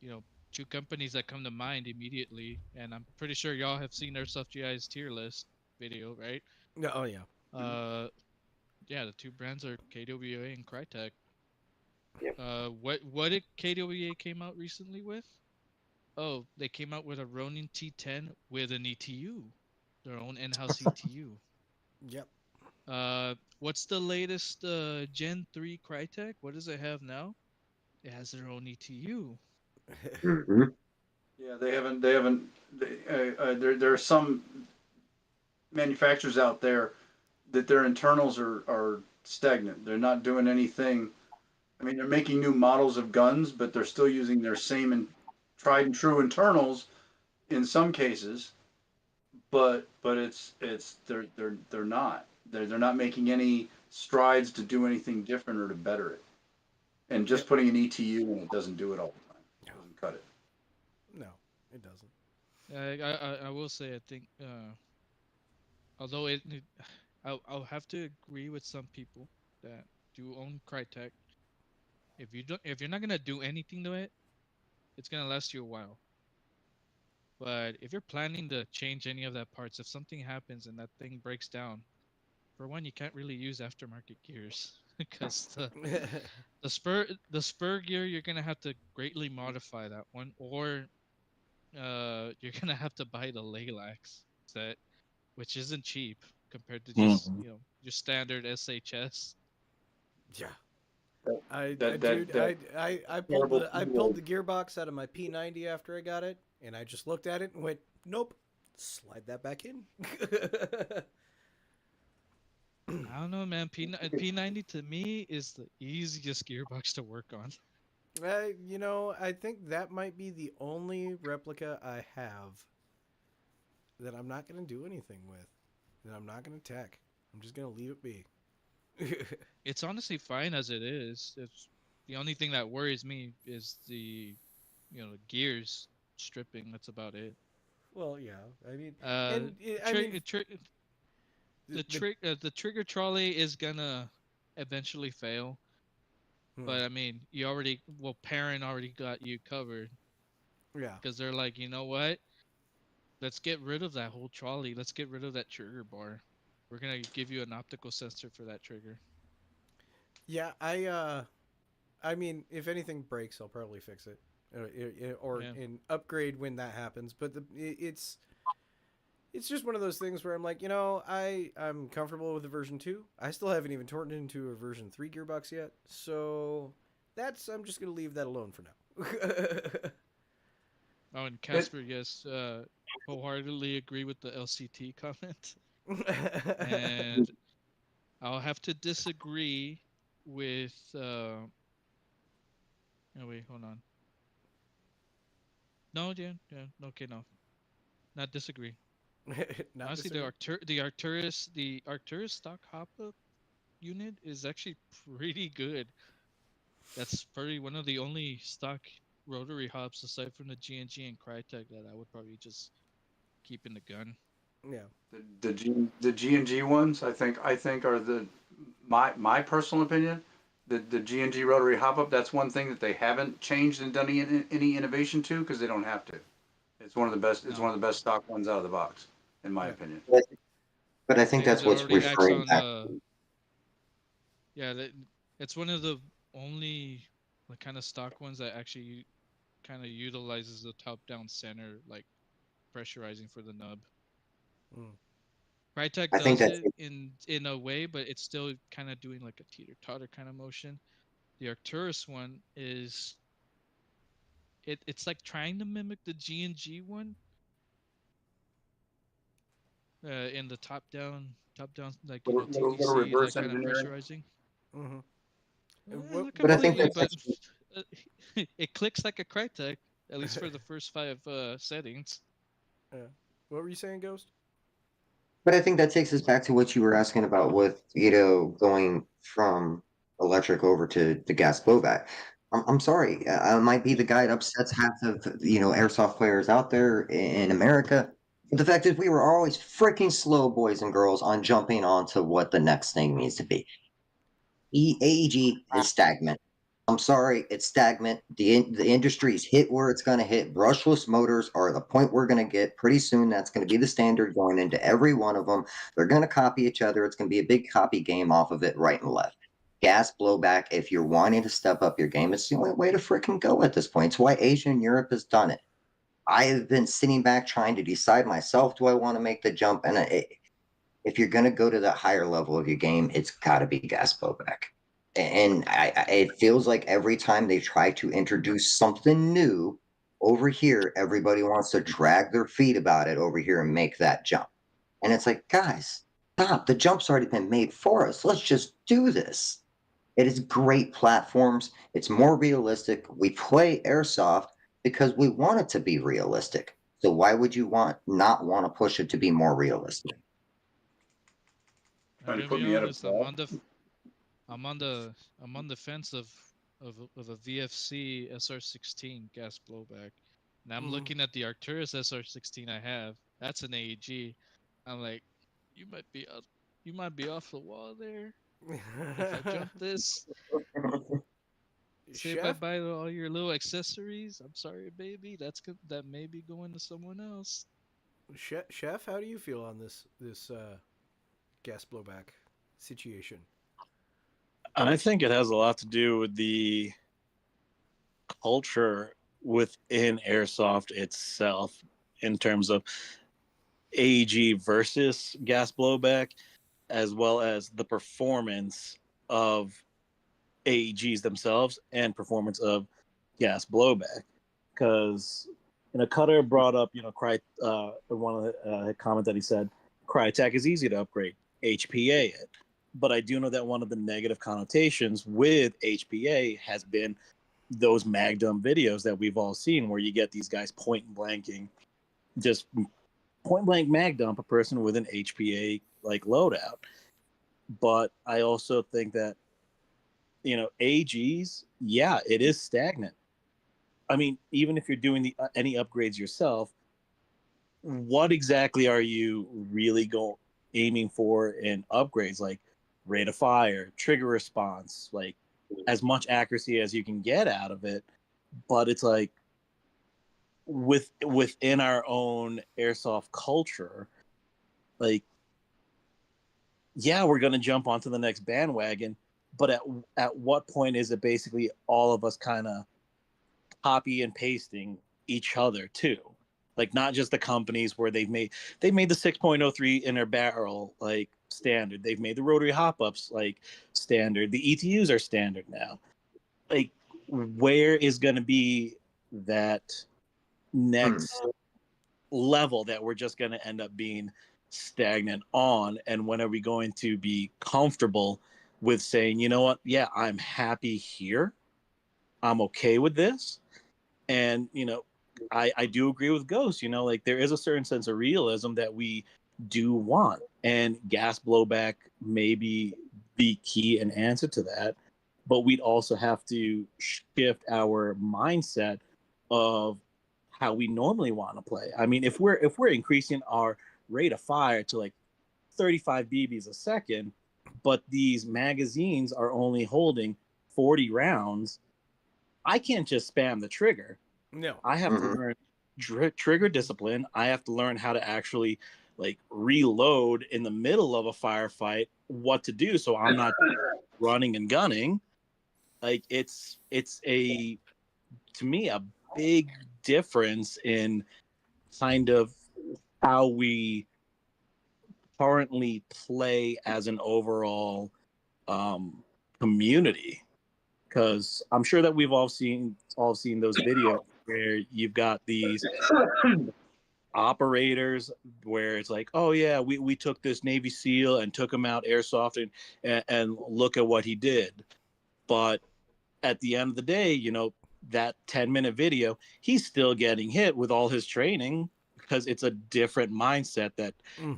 You know, two companies that come to mind immediately, and I'm pretty sure y'all have seen Airsoft GI's tier list video, right? No, oh yeah. Uh, yeah, the two brands are KWA and Crytek. Yep. What did KWA came out recently with? Oh, they came out with a Ronin T10 with an ETU, their own in-house ETU. Yep. What's the latest Gen 3 Crytek? What does it have now? It has their own ETU. Mhm. Yeah, they haven't. There are some manufacturers out there that their internals are stagnant. They're not doing anything. I mean, they're making new models of guns, but they're still using their same and tried and true internals in some cases. But they're not. They're not making any strides to do anything different or to better it. And just Yep. putting an ETU in it doesn't do it all the time. No. It doesn't cut it. No, it doesn't. I will say I think although I'll have to agree with some people that do own Crytek. If you're not gonna do anything to it, it's gonna last you a while. But if you're planning to change any of that parts, if something happens and that thing breaks down, for one, you can't really use aftermarket gears because the spur gear you're gonna have to greatly modify that one, or you're gonna have to buy the Laylax set, which isn't cheap compared to just Mhm. your standard SHS. Yeah. That I that that, dude, that terrible I pulled P-roll. the gearbox out of my P90 after I got it, and I just looked at it and went, nope, slide that back in. I don't know, man. P90 to me is the easiest gearbox to work on. I think that might be the only replica I have that I'm not gonna do anything with. That I'm not gonna tech. I'm just gonna leave it be. It's honestly fine as it is. It's the only thing that worries me is the gears stripping. That's about it. Well, yeah. I mean, Uh, and I mean, tri- tri- the trigger trolley is gonna eventually fail, hmm, but I mean, Parent already got you covered yeah, because they're like, you know what? Let's get rid of that whole trolley. Let's get rid of that trigger bar. We're gonna give you an optical sensor for that trigger. yeah. I mean, if anything breaks, I'll probably fix it, or Yeah. an upgrade when that happens. But it's just one of those things where I'm like, I'm comfortable with the version 2. I still haven't even torn it into a version 3 gearbox yet, so I'm just gonna leave that alone for now. Oh, and It, Casper, yes, wholeheartedly agree with the LCT comment. And I'll have to disagree with Oh wait, hold on. No, yeah. Okay, no, not disagree. Not Honestly, disagree. the Arcturus stock hop-up unit is actually pretty good. That's probably one of the only stock rotary hops aside from the G&G and Crytek that I would probably just keep in the gun. Yeah. The G and G ones, I think are the my personal opinion. The G and G rotary hop up. That's one thing that they haven't changed and done any innovation to because they don't have to. It's one of the best. It's one No, of the best stock ones out of the box, in my Yeah. opinion. But I think because that's it what's already acts referring on back. yeah, it's one of the only like kind of stock ones that actually kind of utilizes the top-down center like pressurizing for the nub. Mm. Crytek I think does that's it in a way, but it's still kind of doing like a teeter-totter kind of motion. The Arcturus one is it's like trying to mimic the G&G one in the top down like Little TTC like reverse kind of engineering. pressurizing. Mm-hmm. Not But I think completely, that's but it clicks like a Crytek at least for the first 5 settings. What were you saying, Ghost? But I think that takes us back to what you were asking about with, going from electric over to the gas blowback. I'm sorry. I might be the guy that upsets half of, airsoft players out there in America. But the fact is, we were always freaking slow, boys and girls, on jumping onto what the next thing needs to be. AEG is stagnant. I'm sorry, it's stagnant. The industry's hit where it's going to hit. Brushless motors are the point we're going to get pretty soon. That's going to be the standard going into every one of them. They're going to copy each other. It's going to be a big copy game off of it, right and left. Gas blowback. If you're wanting to step up your game, it's the only way to freaking go at this point. It's why Asia and Europe has done it. I have been sitting back trying to decide myself: do I want to make the jump? And if you're going to go to that higher level of your game, it's got to be gas blowback. And it feels like every time they try to introduce something new over here, everybody wants to drag their feet about it over here and make that jump. And it's like, guys, stop. The jump's already been made for us. Let's just do this. It is great platforms. It's more realistic. We play airsoft because we want it to be realistic. So why would you not want to push it to be more realistic? I'm Trying to gonna put be me at a honest. I'm on the fence of a VFC SR16 gas blowback, and I'm Mm-hmm. looking at the Arcturus SR16 I have. That's an AEG. I'm like, you might be up, you might be off the wall there if I jump this. Say bye Chef, bye to all your little accessories. I'm sorry, baby. That may be going to someone else. Chef, how do you feel on this gas blowback situation? I think it has a lot to do with the culture within airsoft itself in terms of AEG versus gas blowback, as well as the performance of AEGs themselves and performance of gas blowback. Because Cutter brought up, one of the comment that he said, Crytek is easy to upgrade, HPA it. But I do know that one of the negative connotations with HPA has been those Magdum videos that we've all seen, where you get these guys just point blank mag dump a person with an HPA like loadout. But I also think that AGs, yeah, it is stagnant. I mean, even if you're doing any upgrades yourself, what exactly are you really aiming for in upgrades? Like rate of fire, trigger response, like as much accuracy as you can get out of it. But it's like within our own airsoft culture, like, yeah, we're gonna jump onto the next bandwagon, but at what point is it basically all of us kind of copy and pasting each other too? Like not just the companies where they made the 6.03 inner barrel like standard. They've made the rotary hop ups like standard. The ETUs are standard now. Like where is going to be that Hmm. next level that we're just going to end up being stagnant on? And when are we going to be comfortable with saying, you know what, yeah, I'm happy here, I'm okay with this. And, I do agree with Ghost, like there is a certain sense of realism that we do want. And gas blowback may be the key and answer to that. But we'd also have to shift our mindset of how we normally want to play. I mean, if we're increasing our rate of fire to like 35 BBs a second, but these magazines are only holding 40 rounds, I can't just spam the trigger. No. I have to learn trigger discipline. I have to learn how to actually like reload in the middle of a firefight, what to do so I'm not running and gunning. Like it's a to me a big difference in kind of how we currently play as an overall community, because I'm sure that we've all seen those videos where you've got these operators where it's like, oh yeah, we took this Navy SEAL and took him out airsoft and look at what he did. But at the end of the day, that 10-minute video, he's still getting hit with all his training because it's a different mindset that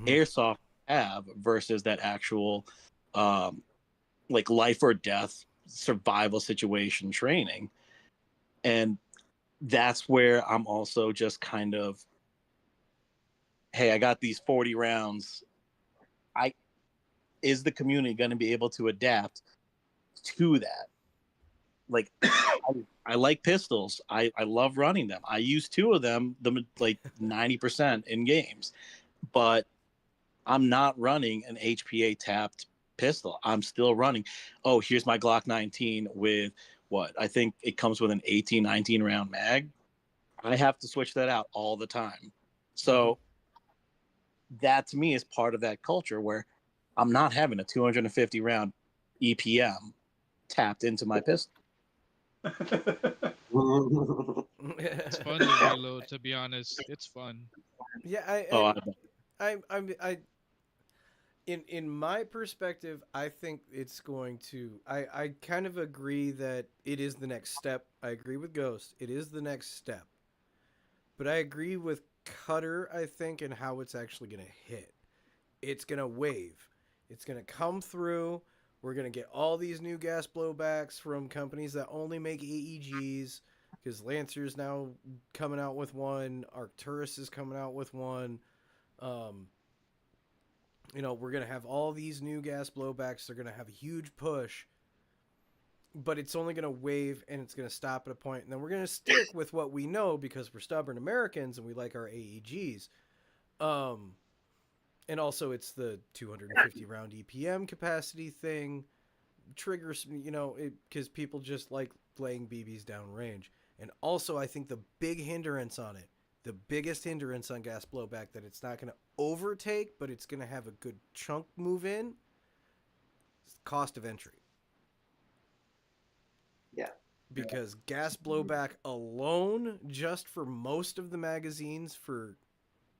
airsoft have versus that actual like life or death survival situation training. And that's where I'm also just kind of, hey, I got these 40 rounds. Is the community going to be able to adapt to that? Like, I like pistols. I love running them. I use two of them, like 90% in games, but I'm not running an HPA tapped pistol. I'm still running. Oh, here's my Glock 19 with what? I think it comes with an 18, 19 round mag. I have to switch that out all the time. So that to me is part of that culture where I'm not having a 250 round EPM tapped into my pistol. It's fun to reload. To be honest, it's fun. Yeah, Oh, I in my perspective, I think it's going to. I kind of agree that it is the next step. I agree with Ghost. It is the next step, but I agree with Cutter. I think and how it's actually going to hit. It's going to wave. It's going to come through. We're going to get all these new gas blowbacks from companies that only make AEGs. Because Lancer's now coming out with one. Arcturus is coming out with one. We're going to have all these new gas blowbacks. They're going to have a huge push, but it's only going to wave and it's going to stop at a point. And then we're going to stick with what we know because we're stubborn Americans and we like our AEGs. And also it's the 250 round EPM capacity thing. Triggers, because people just like laying BBs downrange. And also, I think the big hindrance on it, the biggest hindrance on gas blowback that it's not going to overtake, but it's going to have a good chunk move in, is cost of entry. Yeah. Because gas blowback alone, just for most of the magazines,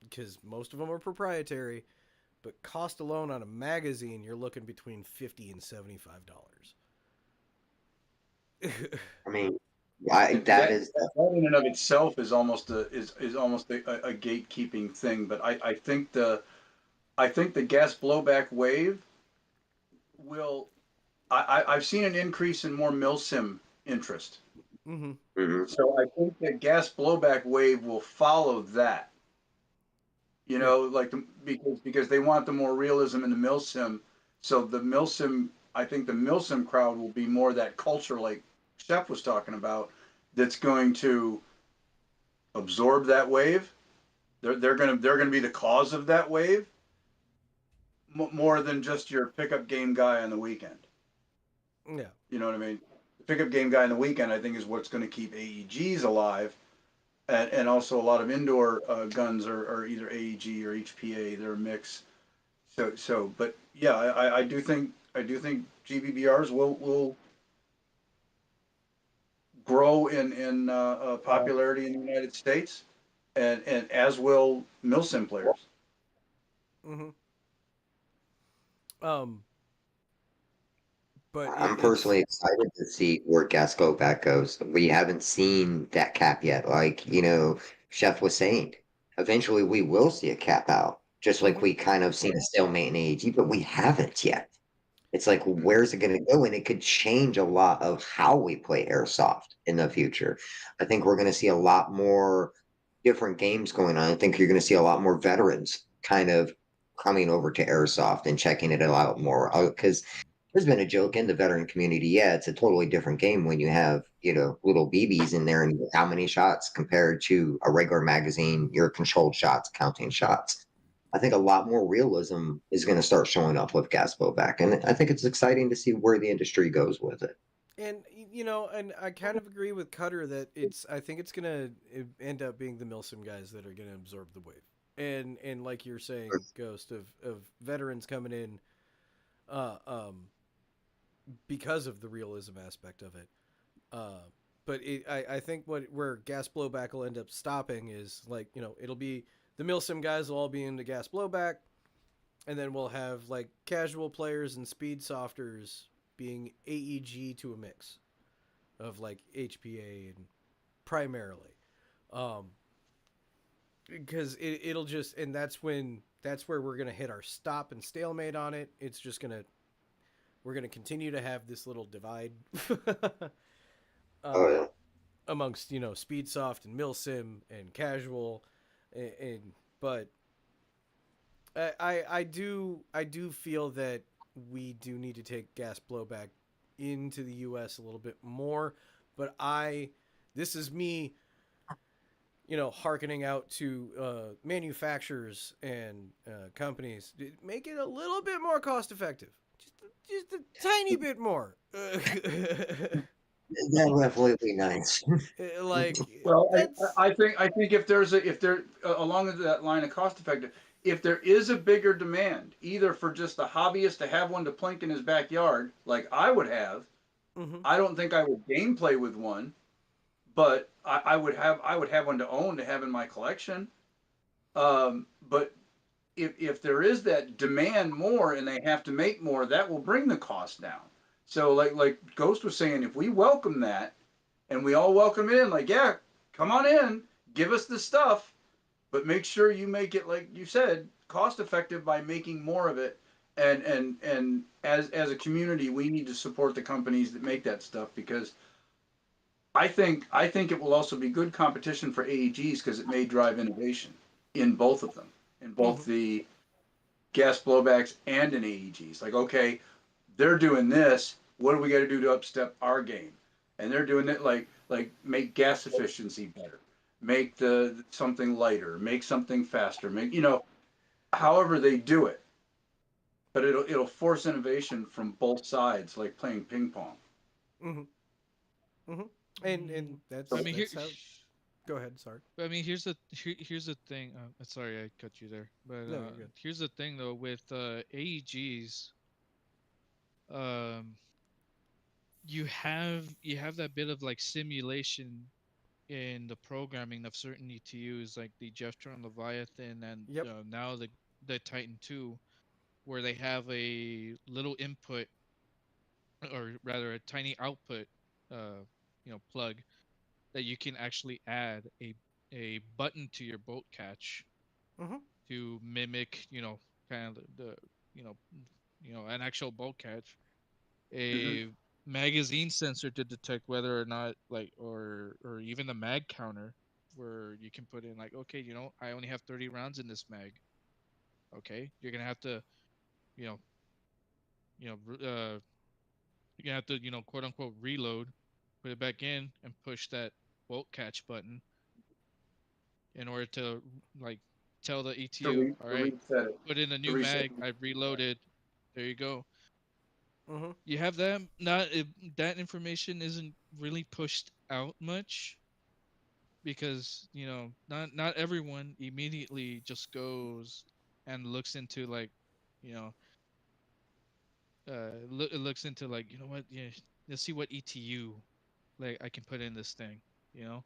because most of them are proprietary, but cost alone on a magazine, you're looking between $50 and $75. I mean, that in and of itself is almost a gatekeeping thing. But I think the gas blowback wave will. I've seen an increase in more milsim interest. So I think the gas blowback wave will follow that. Because they want the more realism in the milsim. So the milsim, I think the milsim crowd will be more that culture, like Chef was talking about, that's going to absorb that wave. They're gonna be the cause of that wave more than just your pickup game guy on the weekend. Yeah. You know what I mean? The pickup game guy on the weekend, I think, is what's going to keep AEGs alive, and also a lot of indoor guns are either AEG or HPA. They're a mix. But yeah, I do think GBBRs will grow in popularity in the United States, and as will milsim players. Mm-hmm. but I'm it's personally excited to see where gas go back goes. We haven't seen that cap yet. Like, Chef was saying, eventually we will see a cap out, just like mhm. we kind of seen a stalemate in AEG, but we haven't yet. It's like, where's it going to go? And it could change a lot of how we play airsoft in the future. I think we're going to see a lot more different games going on. I think you're going to see a lot more veterans kind of coming over to airsoft and checking it out more. Because there's been a joke in the veteran community. Yeah, it's a totally different game when you have, little BBs in there and how many shots compared to a regular magazine, your controlled shots, counting shots. I think a lot more realism is going to start showing up with gas blowback. And I think it's exciting to see where the industry goes with it. and and I kind of agree with Cutter that I think it's gonna end up being the Milsim guys that are gonna absorb the wave, and like you're saying, Ghost of veterans coming in, uh, um, because of the realism aspect of it. Uh, but I think where gas blowback will end up stopping is like it'll be the Milsim guys will all be into gas blowback, and then we'll have like casual players and speed softers being AEG to a mix of like HPA and primarily, um, because it'll just and that's where we're gonna hit our stop and stalemate on it. It's just gonna we're gonna continue to have this little divide. Oh, uh, yeah. Amongst speed soft and milsim and casual, and but I do feel that we do need to take gas blowback into the U.S. a little bit more. But this is me, hearkening out to manufacturers and companies. Make it a little bit more cost effective, just a tiny bit more. That would definitely be nice. Like Well, that's. I think if there's a if there along that line of cost effective, if there is a bigger demand, either for just the hobbyist to have one to plink in his backyard, like I would have, Mhm. I don't think I would gameplay with one, but I would have one to own to have in my collection. But if there is that demand more and they have to make more, that will bring the cost down. So like Ghost was saying, if we welcome that and we all welcome it in, like, yeah, come on in, give us the stuff, but make sure you make it, like you said, cost effective by making more of it. And as a community, we need to support the companies that make that stuff, because I think it will also be good competition for AEGs, because it may drive innovation in both of them, in both Mhm. the gas blowbacks and in AEGs. Like, okay, they're doing this. What do we got to do to upstep our game? And they're doing it like make gas efficiency better, make the something lighter, make something faster, make however they do it. But it'll force innovation from both sides, like playing ping pong. Mhm. Mhm. And Mm, I that's mean here. that's how. Go ahead. Sorry. Here's the thing. Sorry, I cut you there. But No, you're good. here's the thing though with AEGs. Um, you have that bit of like simulation in the programming of certain ETUs, like the Jeftron Leviathan and Yep. now the Titan 2, where they have a little input, or rather a tiny output, plug that you can actually add a button to your bolt catch Mhm. to mimic, kind of the you know an actual bolt catch, Mm-hmm. a magazine sensor to detect whether or not, like, or even the mag counter, where you can put in like, okay, I only have 30 rounds in this mag. Okay, you're gonna have to, you know you know you're gonna have to, quote unquote, reload, put it back in, and push that bolt catch button in order to, like, tell the ETU, all To right, reset it, put in a to new reset. mag, I've reloaded. There you go. Mhm. You have that. Not that information isn't really pushed out much, because not everyone immediately just goes and looks into, like, you know looks into, like, what, yeah, let's see what ETU, like, I can put in this thing, you know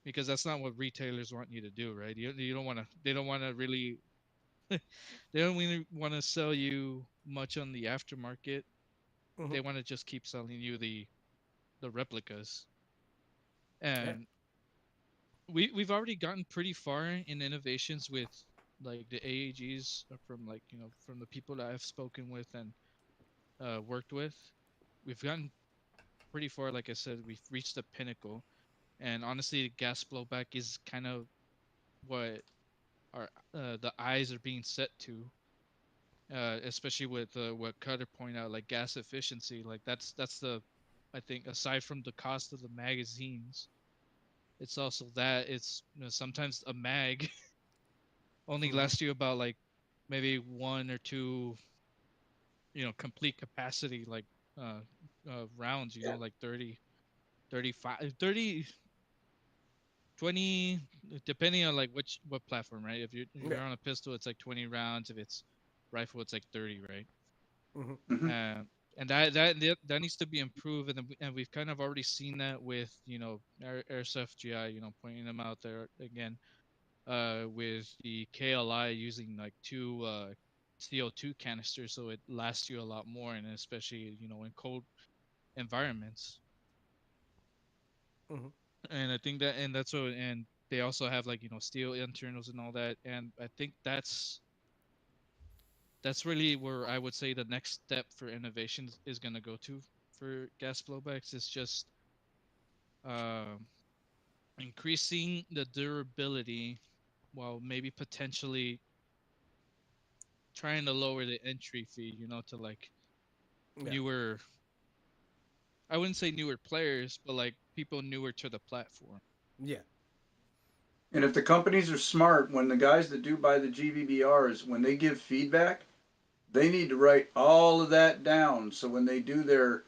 because that's not what retailers want you to do, right? You don't want to They don't want to really they don't really want to sell you much on the aftermarket, they want to just keep selling you the replicas. Yeah. And we've already gotten pretty far in innovations with like the AAGs from like from the people that I've spoken with and worked with. We've gotten pretty far. Like I said, we've reached the pinnacle, and honestly, the gas blowback is kind of what our the eyes are being set to, especially with what Cutter pointed out, like gas efficiency. Like that's the, I think, aside from the cost of the magazines, it's also that it's sometimes a mag only lasts you about like maybe one or two complete capacity like uh, rounds, like 30, 35, 30, 20, depending on like what platform, right? If you're Yeah. on a pistol, it's like 20 rounds. If it's rifle, it's like 30, right? Mm-hmm. Hmm. uh, and that needs to be improved, and we've kind of already seen that with Airsoft GI, pointing them out there again, with the KLI using like two CO2 canisters, so it lasts you a lot more, and especially in cold environments. Mm-hmm. And I think that's what, and they also have like steel internals and all that, and I think that's really where I would say the next step for innovation is going to go to for gas blowbacks is just um increasing the durability while maybe potentially trying to lower the entry fee, to like Yeah. newer, I wouldn't say newer players, but like people newer to the platform. Yeah. And if the companies are smart, when the guys that do buy the GVBRs, when they give feedback, they need to write all of that down. So when they do their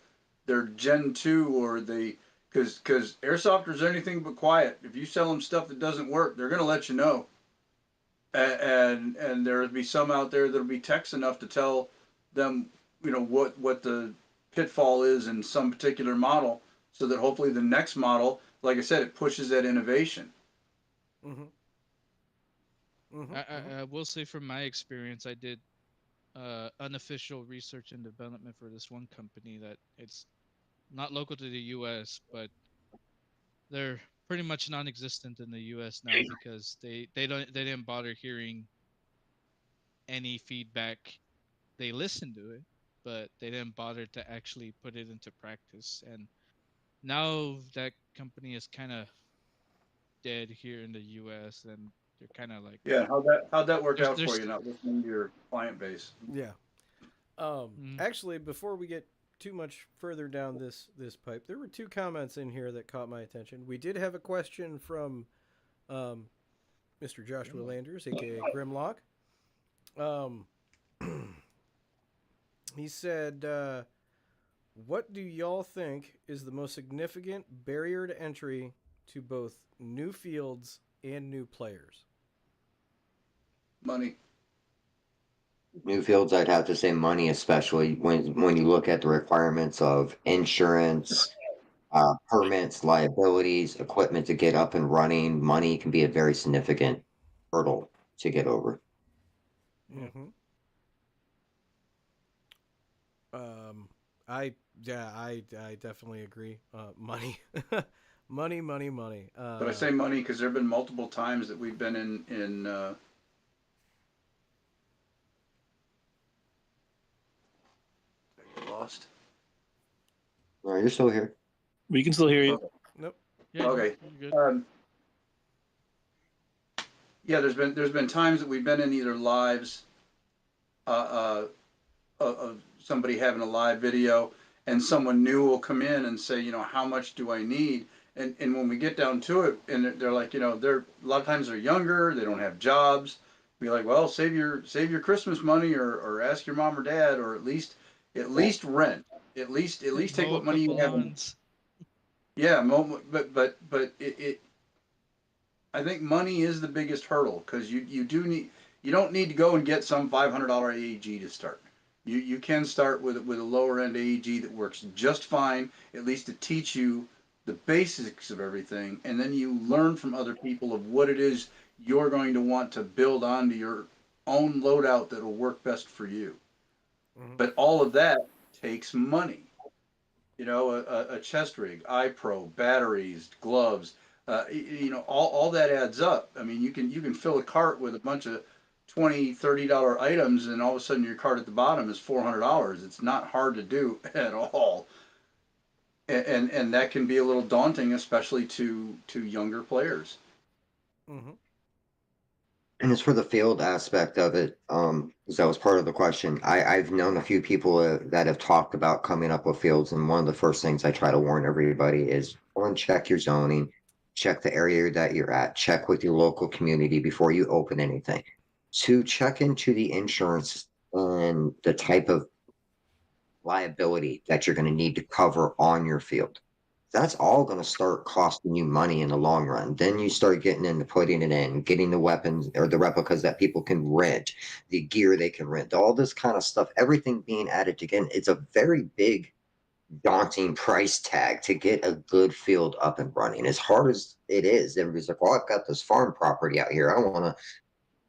Gen 2 or they, because airsofters are anything but quiet. If you sell them stuff that doesn't work, they're gonna let you know. And there'll be some out there that'll be techs enough to tell them, what the pitfall is in some particular model, so that hopefully the next model, like I said, it pushes that innovation. Mm-hmm. Mm-hmm. I, Mm-hmm. I, I will say from my experience, I did unofficial research and development for this one company that it's not local to the U.S., but they're pretty much non-existent in the U.S. now because they didn't bother hearing any feedback. They listened to it, but they didn't bother to actually put it into practice. And now that company is kind of dead here in the U.S., and they're kind of like Yeah, how'd that work out for there's you? Not listening to your client base. Yeah. mm, Actually, before we get too much further down this pipe, there were two comments in here that caught my attention. We did have a question from um, Mr. Joshua Landers, aka Grimlock. Um, he said, "What do y'all think is the most significant barrier to entry to both new fields and new players?" Money. New fields, I'd have to say money, especially when you look at the requirements of insurance, permits, liabilities, equipment to get up and running. Money can be a very significant hurdle to get over. yeah. Mm-hmm. Um, I definitely agree. Money, money, money, money. But I say money because there have been multiple times that we've been in lost. No, you're still here. We can still hear you. Okay. Nope. Yeah, Okay. you're good. Yeah, there's been times that we've been in either lives, uh, of somebody having a live video, and someone new will come in and say, how much do I need? And when we get down to it, and they're like, they're a lot of times they're younger, they don't have jobs. Be like, well, save your Christmas money, or ask your mom or dad, or at least rent, at least take Mow a what money you couple have. lawns. Yeah, but I think money is the biggest hurdle, because you don't need to go and get some $500 AEG to start. You can start with a lower end AEG that works just fine, at least to teach you the basics of everything, and then you learn from other people of what it is you're going to want to build onto your own loadout that will work best for you. Mm-hmm. But all of that takes money. You know, a chest rig, iPro, batteries, gloves, all that adds up. I mean, you can fill a cart with a bunch of $20, $30 items, and all of a sudden your cart at the bottom is $400. It's not hard to do at all, and that can be a little daunting, especially to younger players. Mm-hmm. And as for the field aspect of it, because that was part of the question, I've known a few people that have talked about coming up with fields, and one of the first things I try to warn everybody is one, check your zoning, check the area that you're at, check with your local community before you open anything. Two, check into the insurance and the type of liability that you're going to need to cover on your field. That's all going to start costing you money in the long run. Then you start getting into putting it in, getting the weapons or the replicas that people can rent, the gear they can rent, all this kind of stuff, everything being added together. It's a very big, daunting price tag to get a good field up and running. As hard as it is, everybody's like, well, I've got this farm property out here. I want to,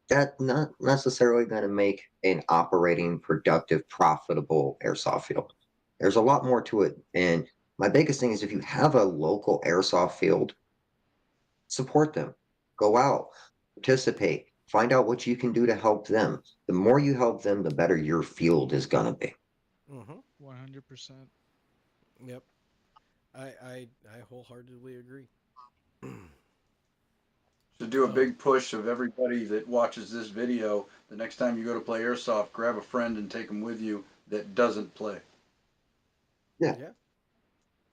that's not necessarily going to make an operating, productive, profitable airsoft field. There's a lot more to it. And my biggest thing is if you have a local airsoft field, support them. Go out, participate, find out what you can do to help them. The more you help them, the better your field is going to be. Mm-hmm. 100%. Yep. I wholeheartedly agree. To do a Oh, big push of everybody that watches this video, the next time you go to play airsoft, grab a friend and take them with you that doesn't play. Yeah. yeah.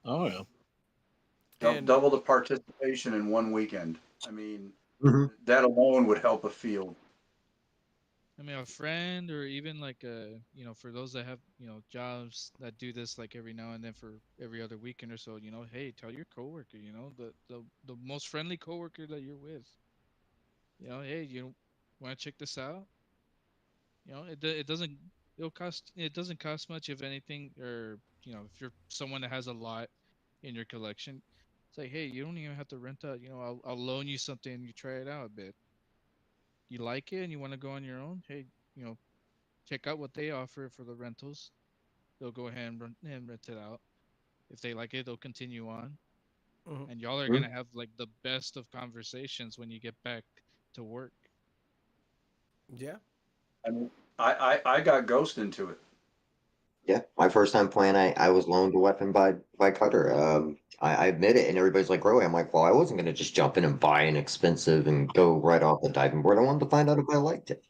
Oh yeah. And Double the participation in one weekend. I mean, hmm that alone would help a field. I mean, a friend, or even like for those that have jobs that do this like every now and then for every other weekend or so. Hey, tell your coworker. The most friendly coworker that you're with. Hey, you want to check this out? It doesn't. It doesn't cost much, if anything, or if you're someone that has a lot in your collection. It's like, hey, you don't even have to rent out. I'll loan you something and you try it out a bit. You like it and you want to go on your own. Hey, check out what they offer for the rentals. They'll go ahead and rent it out. If they like it, they'll continue on. mhm. And y'all are gonna have like the best of conversations when you get back to work. Yeah. I mean, I got Ghost into it. Yeah, my first time playing, I was loaned a weapon by Cutter. I admit it, and everybody's like, "Really?" I'm like, "Well, I wasn't gonna just jump in and buy an expensive and go right off the diving board. I wanted to find out if I liked it."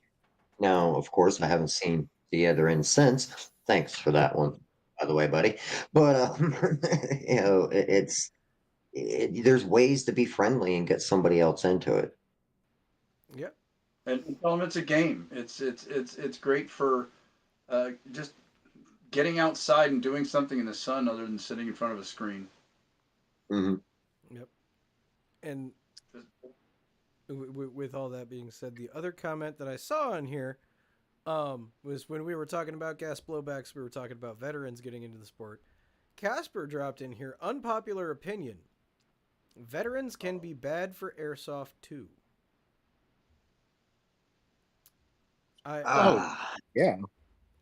Now, of course, I haven't seen the other end since. Thanks for that one, by the way, buddy. But there's ways to be friendly and get somebody else into it. Yeah. And tell them it's a game. It's great for just getting outside and doing something in the sun other than sitting in front of a screen. hmm Yep. And with all that being said, the other comment that I saw on here was when we were talking about gas blowbacks, we were talking about veterans getting into the sport. Casper dropped in here, unpopular opinion. Veterans can be bad for airsoft too. I Ah, Yeah.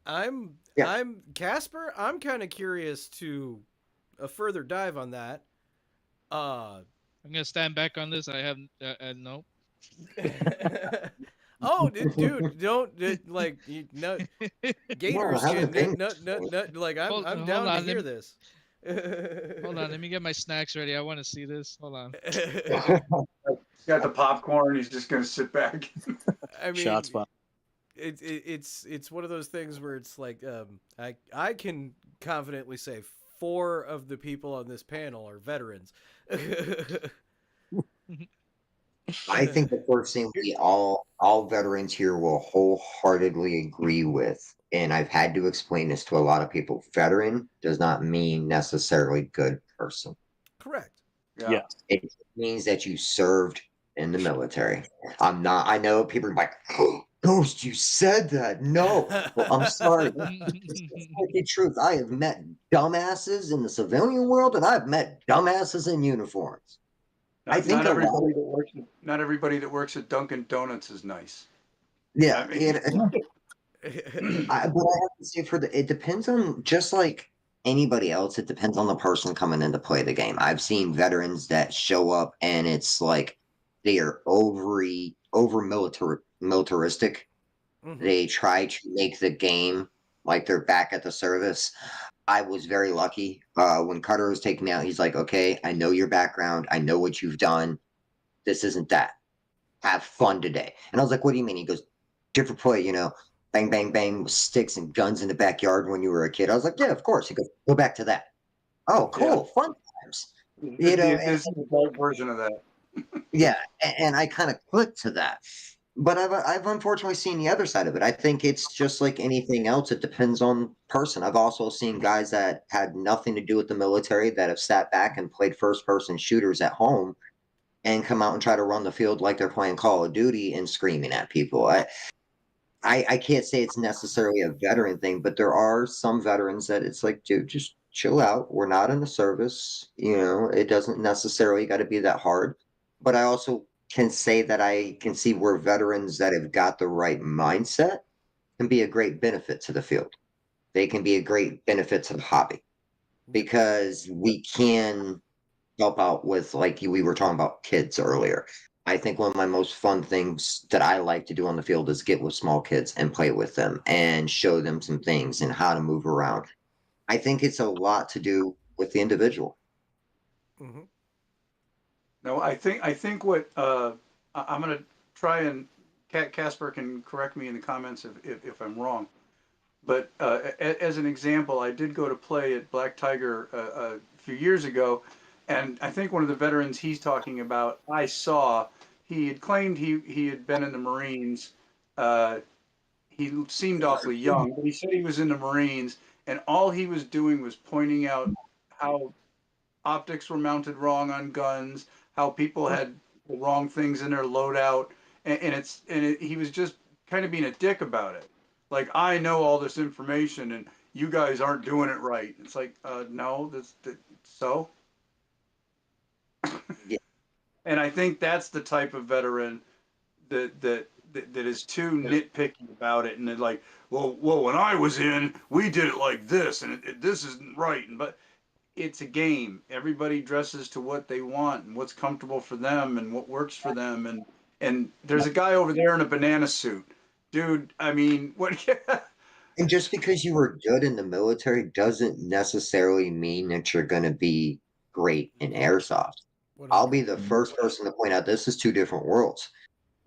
I'm yeah. I'm Casper. I'm kind of curious to a further dive on that. Uh I'm gonna stand back on this. I have no. oh, dude, don't like no No, Gators have an can no, opinion. no, no, no, like I'm Hold down to on. hear this. Hold on. Let me get my snacks ready. I want to see this. Hold on. He's got the popcorn. He's just going to sit back. I Shots mean, fired. it's one of those things where it's like I can confidently say 4 of the people on this panel are veterans. I think the first thing we all veterans here will wholeheartedly agree with, and I've had to explain this to a lot of people. Veteran does not mean necessarily good person. Correct. Yeah. Yes. It means that you served in the military. I'm not. I know people are like, oh, Ghost, you said that. No, well, I'm sorry. This is the truth. I have met dumbasses in the civilian world, and I've met dumbasses in uniforms. I think Not a lot. not everybody that works at Dunkin' Donuts is nice. Yeah, I mean, But I have to say, it depends on, just like anybody else, it depends on the person coming in to play the game. I've seen veterans that show up and it's like they are militaristic. Mhm. They try to make the game like they're back at the service. I was very lucky. When Cutter was taking me out, he's like, "Okay, I know your background. I know what you've done. This isn't that. Have fun today." And I was like, "What do you mean?" He goes, "Different play, bang, bang, bang, with sticks and guns in the backyard when you were a kid." I was like, "Yeah, of course." He goes, "Go back to that." Oh, Yeah. cool, fun times. This is the dark version of that. Yeah, and I kind of clicked to that. But I've unfortunately seen the other side of it. I think it's just like anything else. It depends on person. I've also seen guys that had nothing to do with the military that have sat back and played first person shooters at home and come out and try to run the field like they're playing Call of Duty and screaming at people. I can't say it's necessarily a veteran thing, but there are some veterans that it's like, dude, just chill out. We're not in the service. It doesn't necessarily got to be that hard. But I also can say that I can see where veterans that have got the right mindset can be a great benefit to the field. They can be a great benefit to the hobby because we can help out with, like we were talking about kids earlier. I think one of my most fun things that I like to do on the field is get with small kids and play with them and show them some things and how to move around. I think it's a lot to do with the individual. Mhm. No, I think what I'm gonna try and Casper can correct me in the comments if I'm wrong. But as an example, I did go to play at Black Tiger a few years ago, and I think one of the veterans he's talking about, I saw, he had claimed he had been in the Marines. Uh, he seemed awfully young, but he said he was in the Marines, and all he was doing was pointing out how optics were mounted wrong on guns, how people had the wrong things in their loadout, he was just kind of being a dick about it. Like, I know all this information, and you guys aren't doing it right. It's like, no, so. Yeah. And I think that's the type of veteran that is too nitpicky about it, and they're like, well, when I was in, we did it like this, and this isn't right, but it's a game. Everybody dresses to what they want and what's comfortable for them and what works for them. And there's a guy over there in a banana suit, dude. I mean, what? And just because you were good in the military doesn't necessarily mean that you're going to be great in airsoft. I'll 100. be the first person to point out this is two different worlds.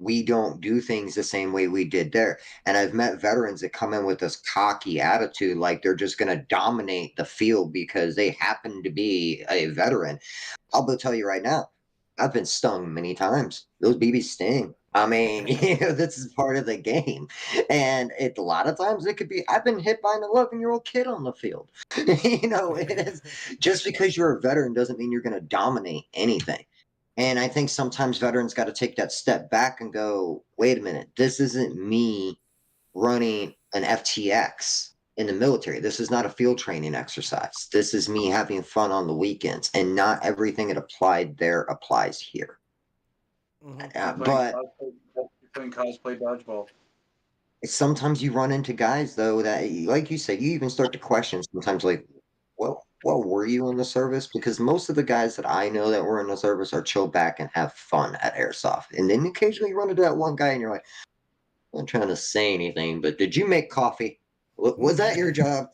We don't do things the same way we did there. And I've met veterans that come in with this cocky attitude, like they're just going to dominate the field because they happen to be a veteran. I'll tell you right now, I've been stung many times. Those BBs sting. I mean, this is part of the game. And a lot of times it could be, I've been hit by an 11-year-old kid on the field. It is just because you're a veteran doesn't mean you're going to dominate anything. And I think sometimes veterans got to take that step back and go, wait a minute, this isn't me running an FTX in the military. This is not a field training exercise. This is me having fun on the weekends, and not everything that applied there applies here. Mhm. But Playing cosplay dodgeball. sometimes you run into guys though that, like you said, you even start to question sometimes, like, well, were you in the service? Because most of the guys that I know that were in the service are chill back and have fun at airsoft. And then occasionally you run into that one guy and you're like, I'm not trying to say anything, but did you make coffee? Was that your job?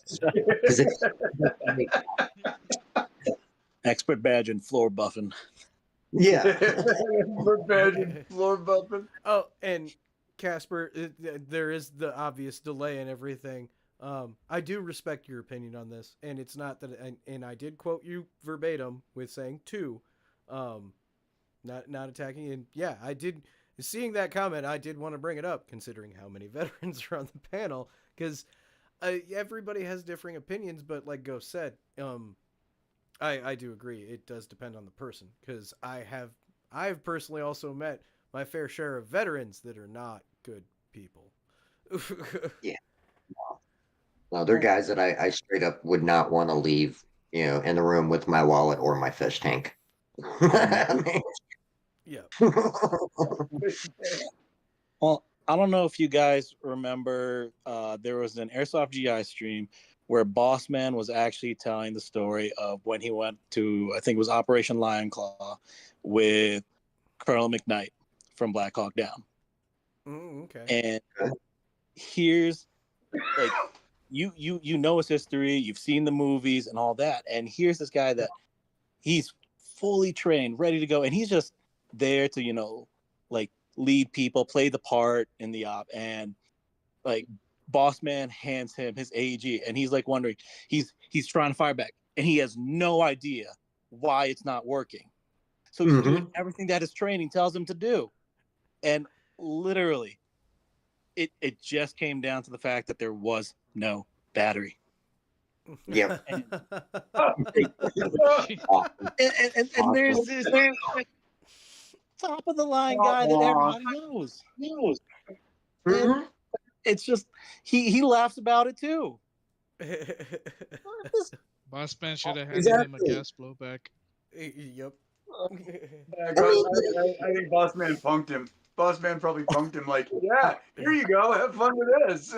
Because Expert badge and floor buffing. yeah. Floor bumping. Oh, and Casper, there is the obvious delay and everything. I do respect your opinion on this, and it's not that, and I did quote you verbatim with saying two, not attacking. And yeah, I did. Seeing that comment, I did want to bring it up, considering how many veterans are on the panel, because everybody has differing opinions. But like Ghost said, I do agree. It does depend on the person, because I've personally also met my fair share of veterans that are not good people. Yeah. No, they're guys that I straight up would not want to leave, in the room with my wallet or my fish tank. I Yeah. mean, Well, I don't know if you guys remember, there was an Airsoft GI stream where Boss Man was actually telling the story of when he went to, I think it was Operation Lion Claw with Colonel McKnight from Black Hawk Down. Okay. And here's like you know his history, you've seen the movies and all that, and here's this guy that he's fully trained, ready to go, and he's just there to like lead people, play the part in the op, and like Boss Man hands him his AEG, and he's like wondering, he's trying to fire back, and he has no idea why it's not working, so he's doing everything that his training tells him to do, and literally it just came down to the fact that there was no battery. Yep. And, Awesome. and there's like, top of the line guy that everybody knows. Mhm. It's just he laughs about it too. Boss Man should have handed him a Exactly. gas blowback. Yep. Yeah, I think Boss Man punked him. Boss Man probably punked him like, yeah, here you go, have fun with this.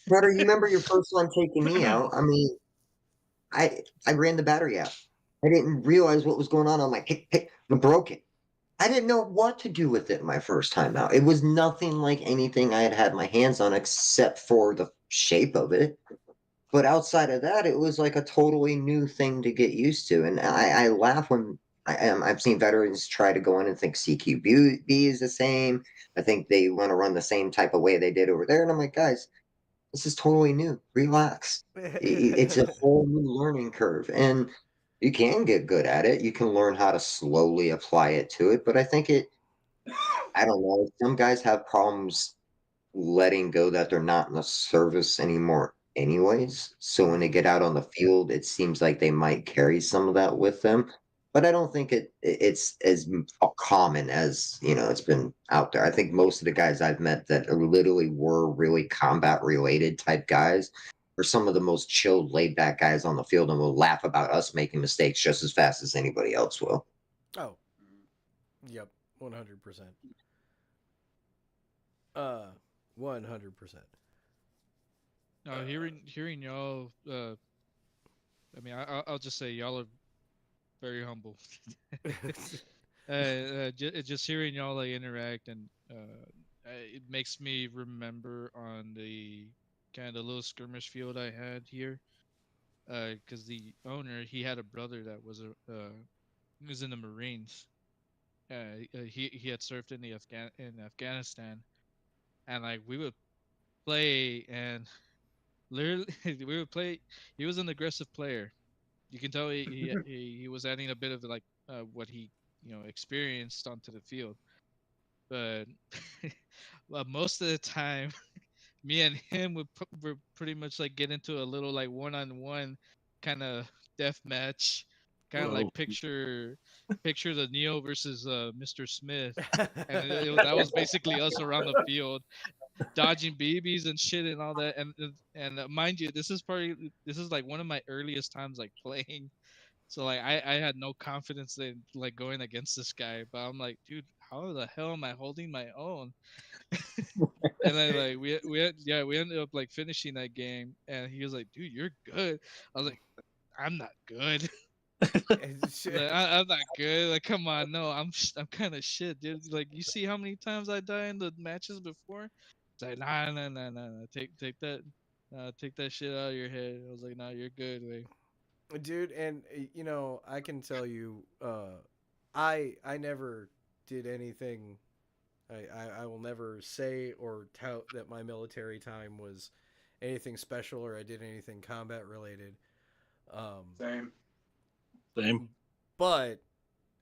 Brother, you remember your first time taking me out? I mean, I ran the battery out. I didn't realize what was going on. I'm like, hey, I broke it. I didn't know what to do with it my first time out. It was nothing like anything I had my hands on except for the shape of it. But outside of that, it was like a totally new thing to get used to. And I laugh when I've seen veterans try to go in and think CQB is the same. I think they want to run the same type of way they did over there. And I'm like, guys, this is totally new. Relax. It's a whole new learning curve. And you can get good at it. You can learn how to slowly apply it to it. But I don't know. Some guys have problems letting go that they're not in the service anymore anyways. So when they get out on the field, it seems like they might carry some of that with them. But I don't think it's as common as, it's been out there. I think most of the guys I've met that literally were really combat related type guys are some of the most chilled, laid back guys on the field and will laugh about us making mistakes just as fast as anybody else will. Oh. Yep. 100%. 100%. No, hearing y'all, I mean, I'll just say y'all are very humble. Just hearing y'all like interact and it makes me remember on the kind of the little skirmish field I had here, because the owner, he had a brother that was he was in the Marines. He had served in in Afghanistan, and like we would play and literally we would play. He was an aggressive player. You can tell he was adding a bit of like what he experienced onto the field, but most of the time me and him would pretty much like get into a little like one-on-one kind of death match, kind of like picture the Neo versus Mr. Smith, and that was basically us around the field dodging BBs and shit and all that, and mind you, this is like one of my earliest times like playing, so like I had no confidence in like going against this guy, but I'm like, dude, how the hell am I holding my own? And then like we ended up like finishing that game, and he was like, dude, you're good. I was like, I'm not good. Like, I'm not good. Like, come on, no, I'm kind of shit, dude. Like, you see how many times I die in the matches before? It's like, nah. Take that shit out of your head. I was like, nah, you're good, like. Dude, and I can tell you, I never did anything. I will never say or tout that my military time was anything special or I did anything combat related. Same. But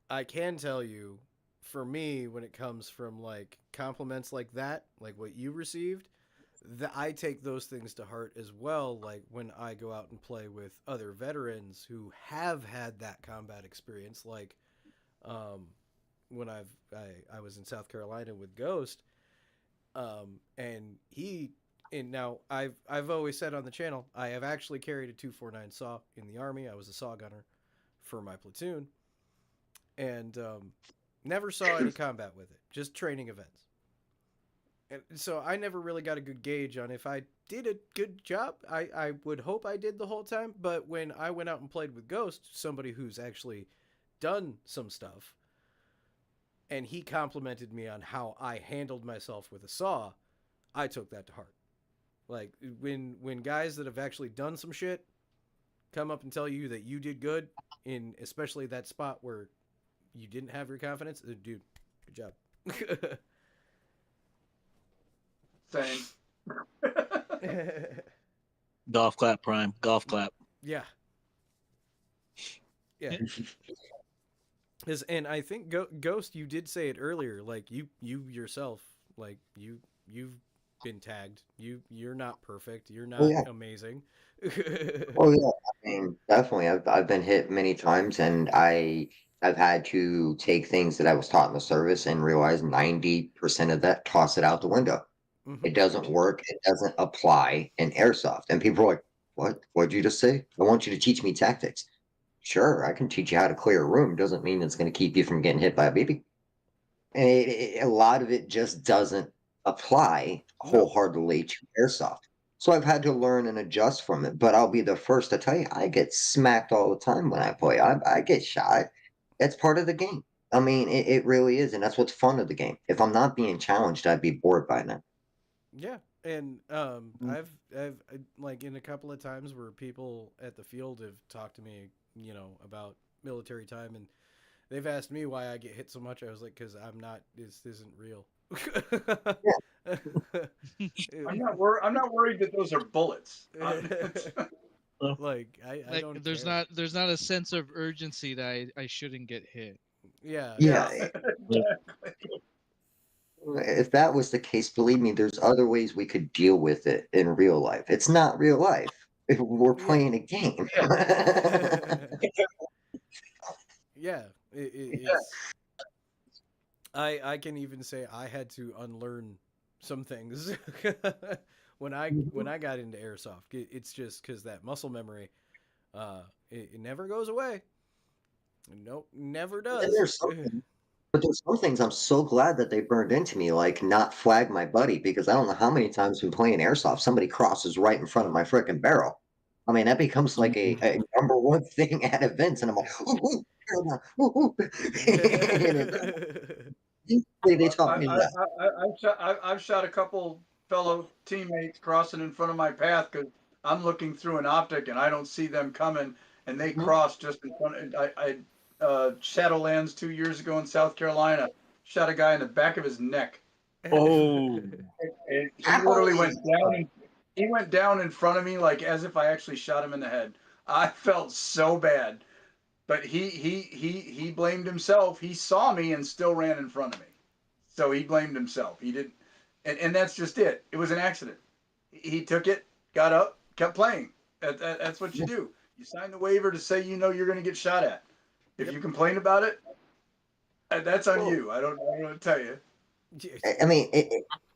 I can tell you, for me, when it comes from like compliments like that, like what you received, that I take those things to heart as well. Like when I go out and play with other veterans who have had that combat experience, like um, when I was in South Carolina with Ghost, and now I've always said on the channel I have actually carried a 249 saw in the army. I was a saw gunner for my platoon, and never saw any combat with it. Just training events. And so I never really got a good gauge on if I did a good job. I would hope I did the whole time, but when I went out and played with Ghost, somebody who's actually done some stuff, and he complimented me on how I handled myself with a saw, I took that to heart. Like when guys that have actually done some shit come up and tell you that you did good in especially that spot where you didn't have your confidence, dude, good job. Same. Golf clap, Prime. Golf clap. Yeah. Yeah. And I think Ghost, you did say it earlier. Like you yourself, like you've been tagged. You're not perfect. You're Oh not yeah. amazing. Oh yeah. I mean, definitely. I've been hit many times, and I've had to take things that I was taught in the service and realize 90% of that, toss it out the window. Hmm. It doesn't work. It doesn't apply in airsoft. And people are like, "What? What'd you just say? I want you to teach me tactics." Sure, I can teach you how to clear a room. Doesn't mean it's going to keep you from getting hit by a BB. And a lot of it just doesn't apply No. wholeheartedly to airsoft. So I've had to learn and adjust from it. But I'll be the first to tell you, I get smacked all the time when I play. I get shot. That's part of the game. I mean, it really is, and that's what's fun of the game. If I'm not being challenged, I'd be bored by now. Yeah. And I've like in a couple of times where people at the field have talked to me, about military time, and they've asked me why I get hit so much. I was like, because I'm not. This isn't real. I'm not worried that those are bullets. Like I Like don't there's care. not a sense of urgency that I shouldn't get hit. Yeah. Yeah, Yeah. if that was the case, believe me, there's other ways we could deal with it in real life. It's not real life. We're Yeah. playing a game. Yeah. It's. I can even say I had to unlearn some things when I got into airsoft. It's just because that muscle memory, it never goes away. Nope, never And does. there's some things I'm so glad that they burned into me, like not flag my buddy, because I don't know how many times when playing airsoft, somebody crosses right in front of my freaking barrel. I mean, that becomes like a number one thing at events, and I'm like, ooh, ooh, ooh, ooh. And they taught me that. I've shot a couple fellow teammates crossing in front of my path because I'm looking through an optic and I don't see them coming, and they Mhm. cross just in front. Shadowlands 2 years ago in South Carolina, shot a guy in the back of his neck. Oh, And he literally Ow! went down. He went down in front of me like as if I actually shot him in the head. I felt so bad, but he blamed himself. He saw me and still ran in front of me. So he blamed himself. He didn't, and that's just it. It was an accident. He took it, got up, kept playing. That's what you do. You sign the waiver to say you know you're going to get shot at. If Yep. you complain about it, that's on Well, you. I don't know what to tell you. I mean,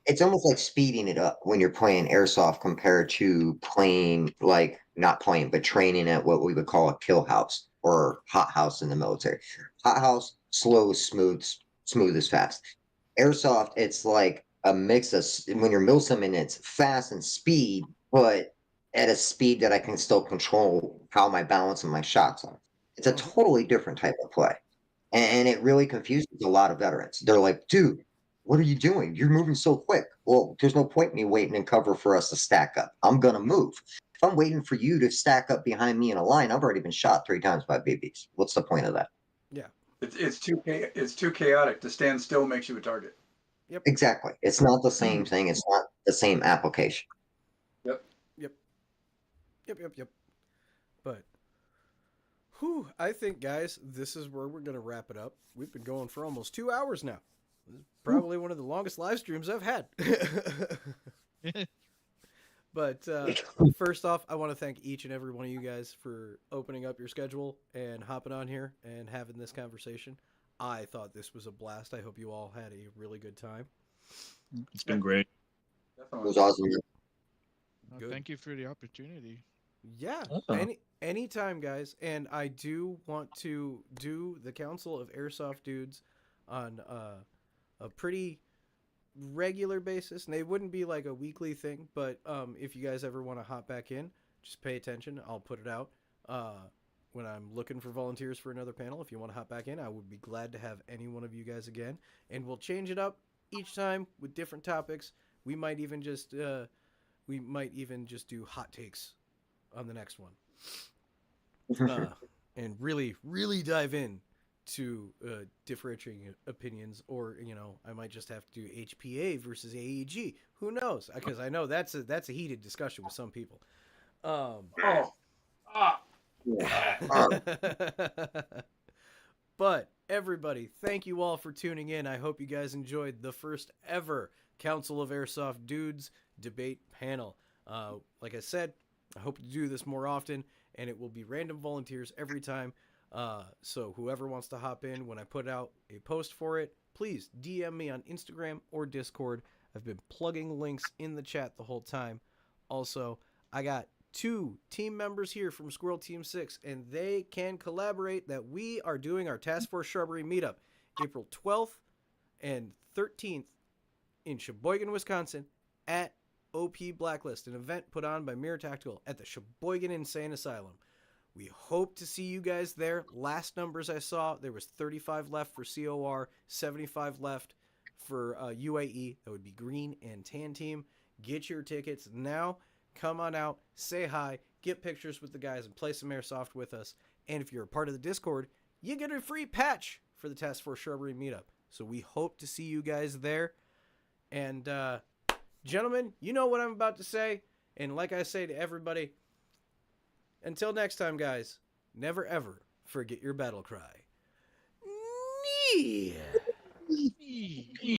it's almost like speeding it up when you're playing airsoft compared to playing, like, not playing, but training at what we would call a kill house or hot house in the military. Hot house, slow, smooth as fast. Airsoft, it's like a mix of when you're milsimming, it's fast and speed, but at a speed that I can still control how my balance and my shots are. It's a Mhm. totally different type of play. Yeah. And it really confuses a lot of veterans. They're like, dude, what are you doing? You're moving so quick. Well, there's no point in me waiting in cover for us to stack up. I'm going to move. If I'm waiting for you to stack up behind me in a line, I've already been shot 3 times by BBs. What's the point of that? Yeah. It's too chaotic. To stand still makes you a target. Yep. Exactly. It's not the same thing. It's not the same application. Yep. Yep. Yep. Yep. Yep. But, whew, I think, guys, this is where we're gonna wrap it up. We've been going for almost 2 hours now. This is probably one of the longest live streams I've had. But first off, I want to thank each and every one of you guys for opening up your schedule and hopping on here and having this conversation. I thought this was a blast. I hope you all had a really good time. it's been great. It Definitely. was awesome. Good. Thank you for the opportunity. Yeah, Oh. anytime, guys. And I do want to do the Council of Airsoft Dudes on a pretty regular basis, and they wouldn't be like a weekly thing, but if you guys ever want to hop back in, just pay attention. I'll put it out when I'm looking for volunteers for another panel. If you want to hop back in, I would be glad to have any one of you guys again, and we'll change it up each time with different topics. We might even just do hot takes on the next one, and really dive in to differentiating opinions, or I might just have to do HPA versus AEG. Who knows? Because I know that's a heated discussion with some people. Oh. Ah. But everybody, thank you all for tuning in. I hope you guys enjoyed the first ever Council of Airsoft Dudes debate panel. Like I said, I hope to do this more often, and it will be random volunteers every time. So whoever wants to hop in when I put out a post for it, please DM me on Instagram or Discord. I've been plugging links in the chat the whole time. Also, I got 2 team members here from Squirrel Team 6, and they can collaborate that we are doing our Task Force Shrubbery meetup April 12th and 13th in Sheboygan, Wisconsin at OP Blacklist, an event put on by Mirror Tactical at the Sheboygan Insane Asylum. We hope to see you guys there. Last numbers I saw, there was 35 left for COR, 75 left for UAE. That would be green and tan team. Get your tickets now. Come on out, say hi, get pictures with the guys, and play some Airsoft with us. And if you're a part of the Discord, you get a free patch for the Task Force Shrubbery meetup. So we hope to see you guys there. And gentlemen, you know what I'm about to say. And like I say to everybody, until next time, guys, never ever forget your battle cry. Nee.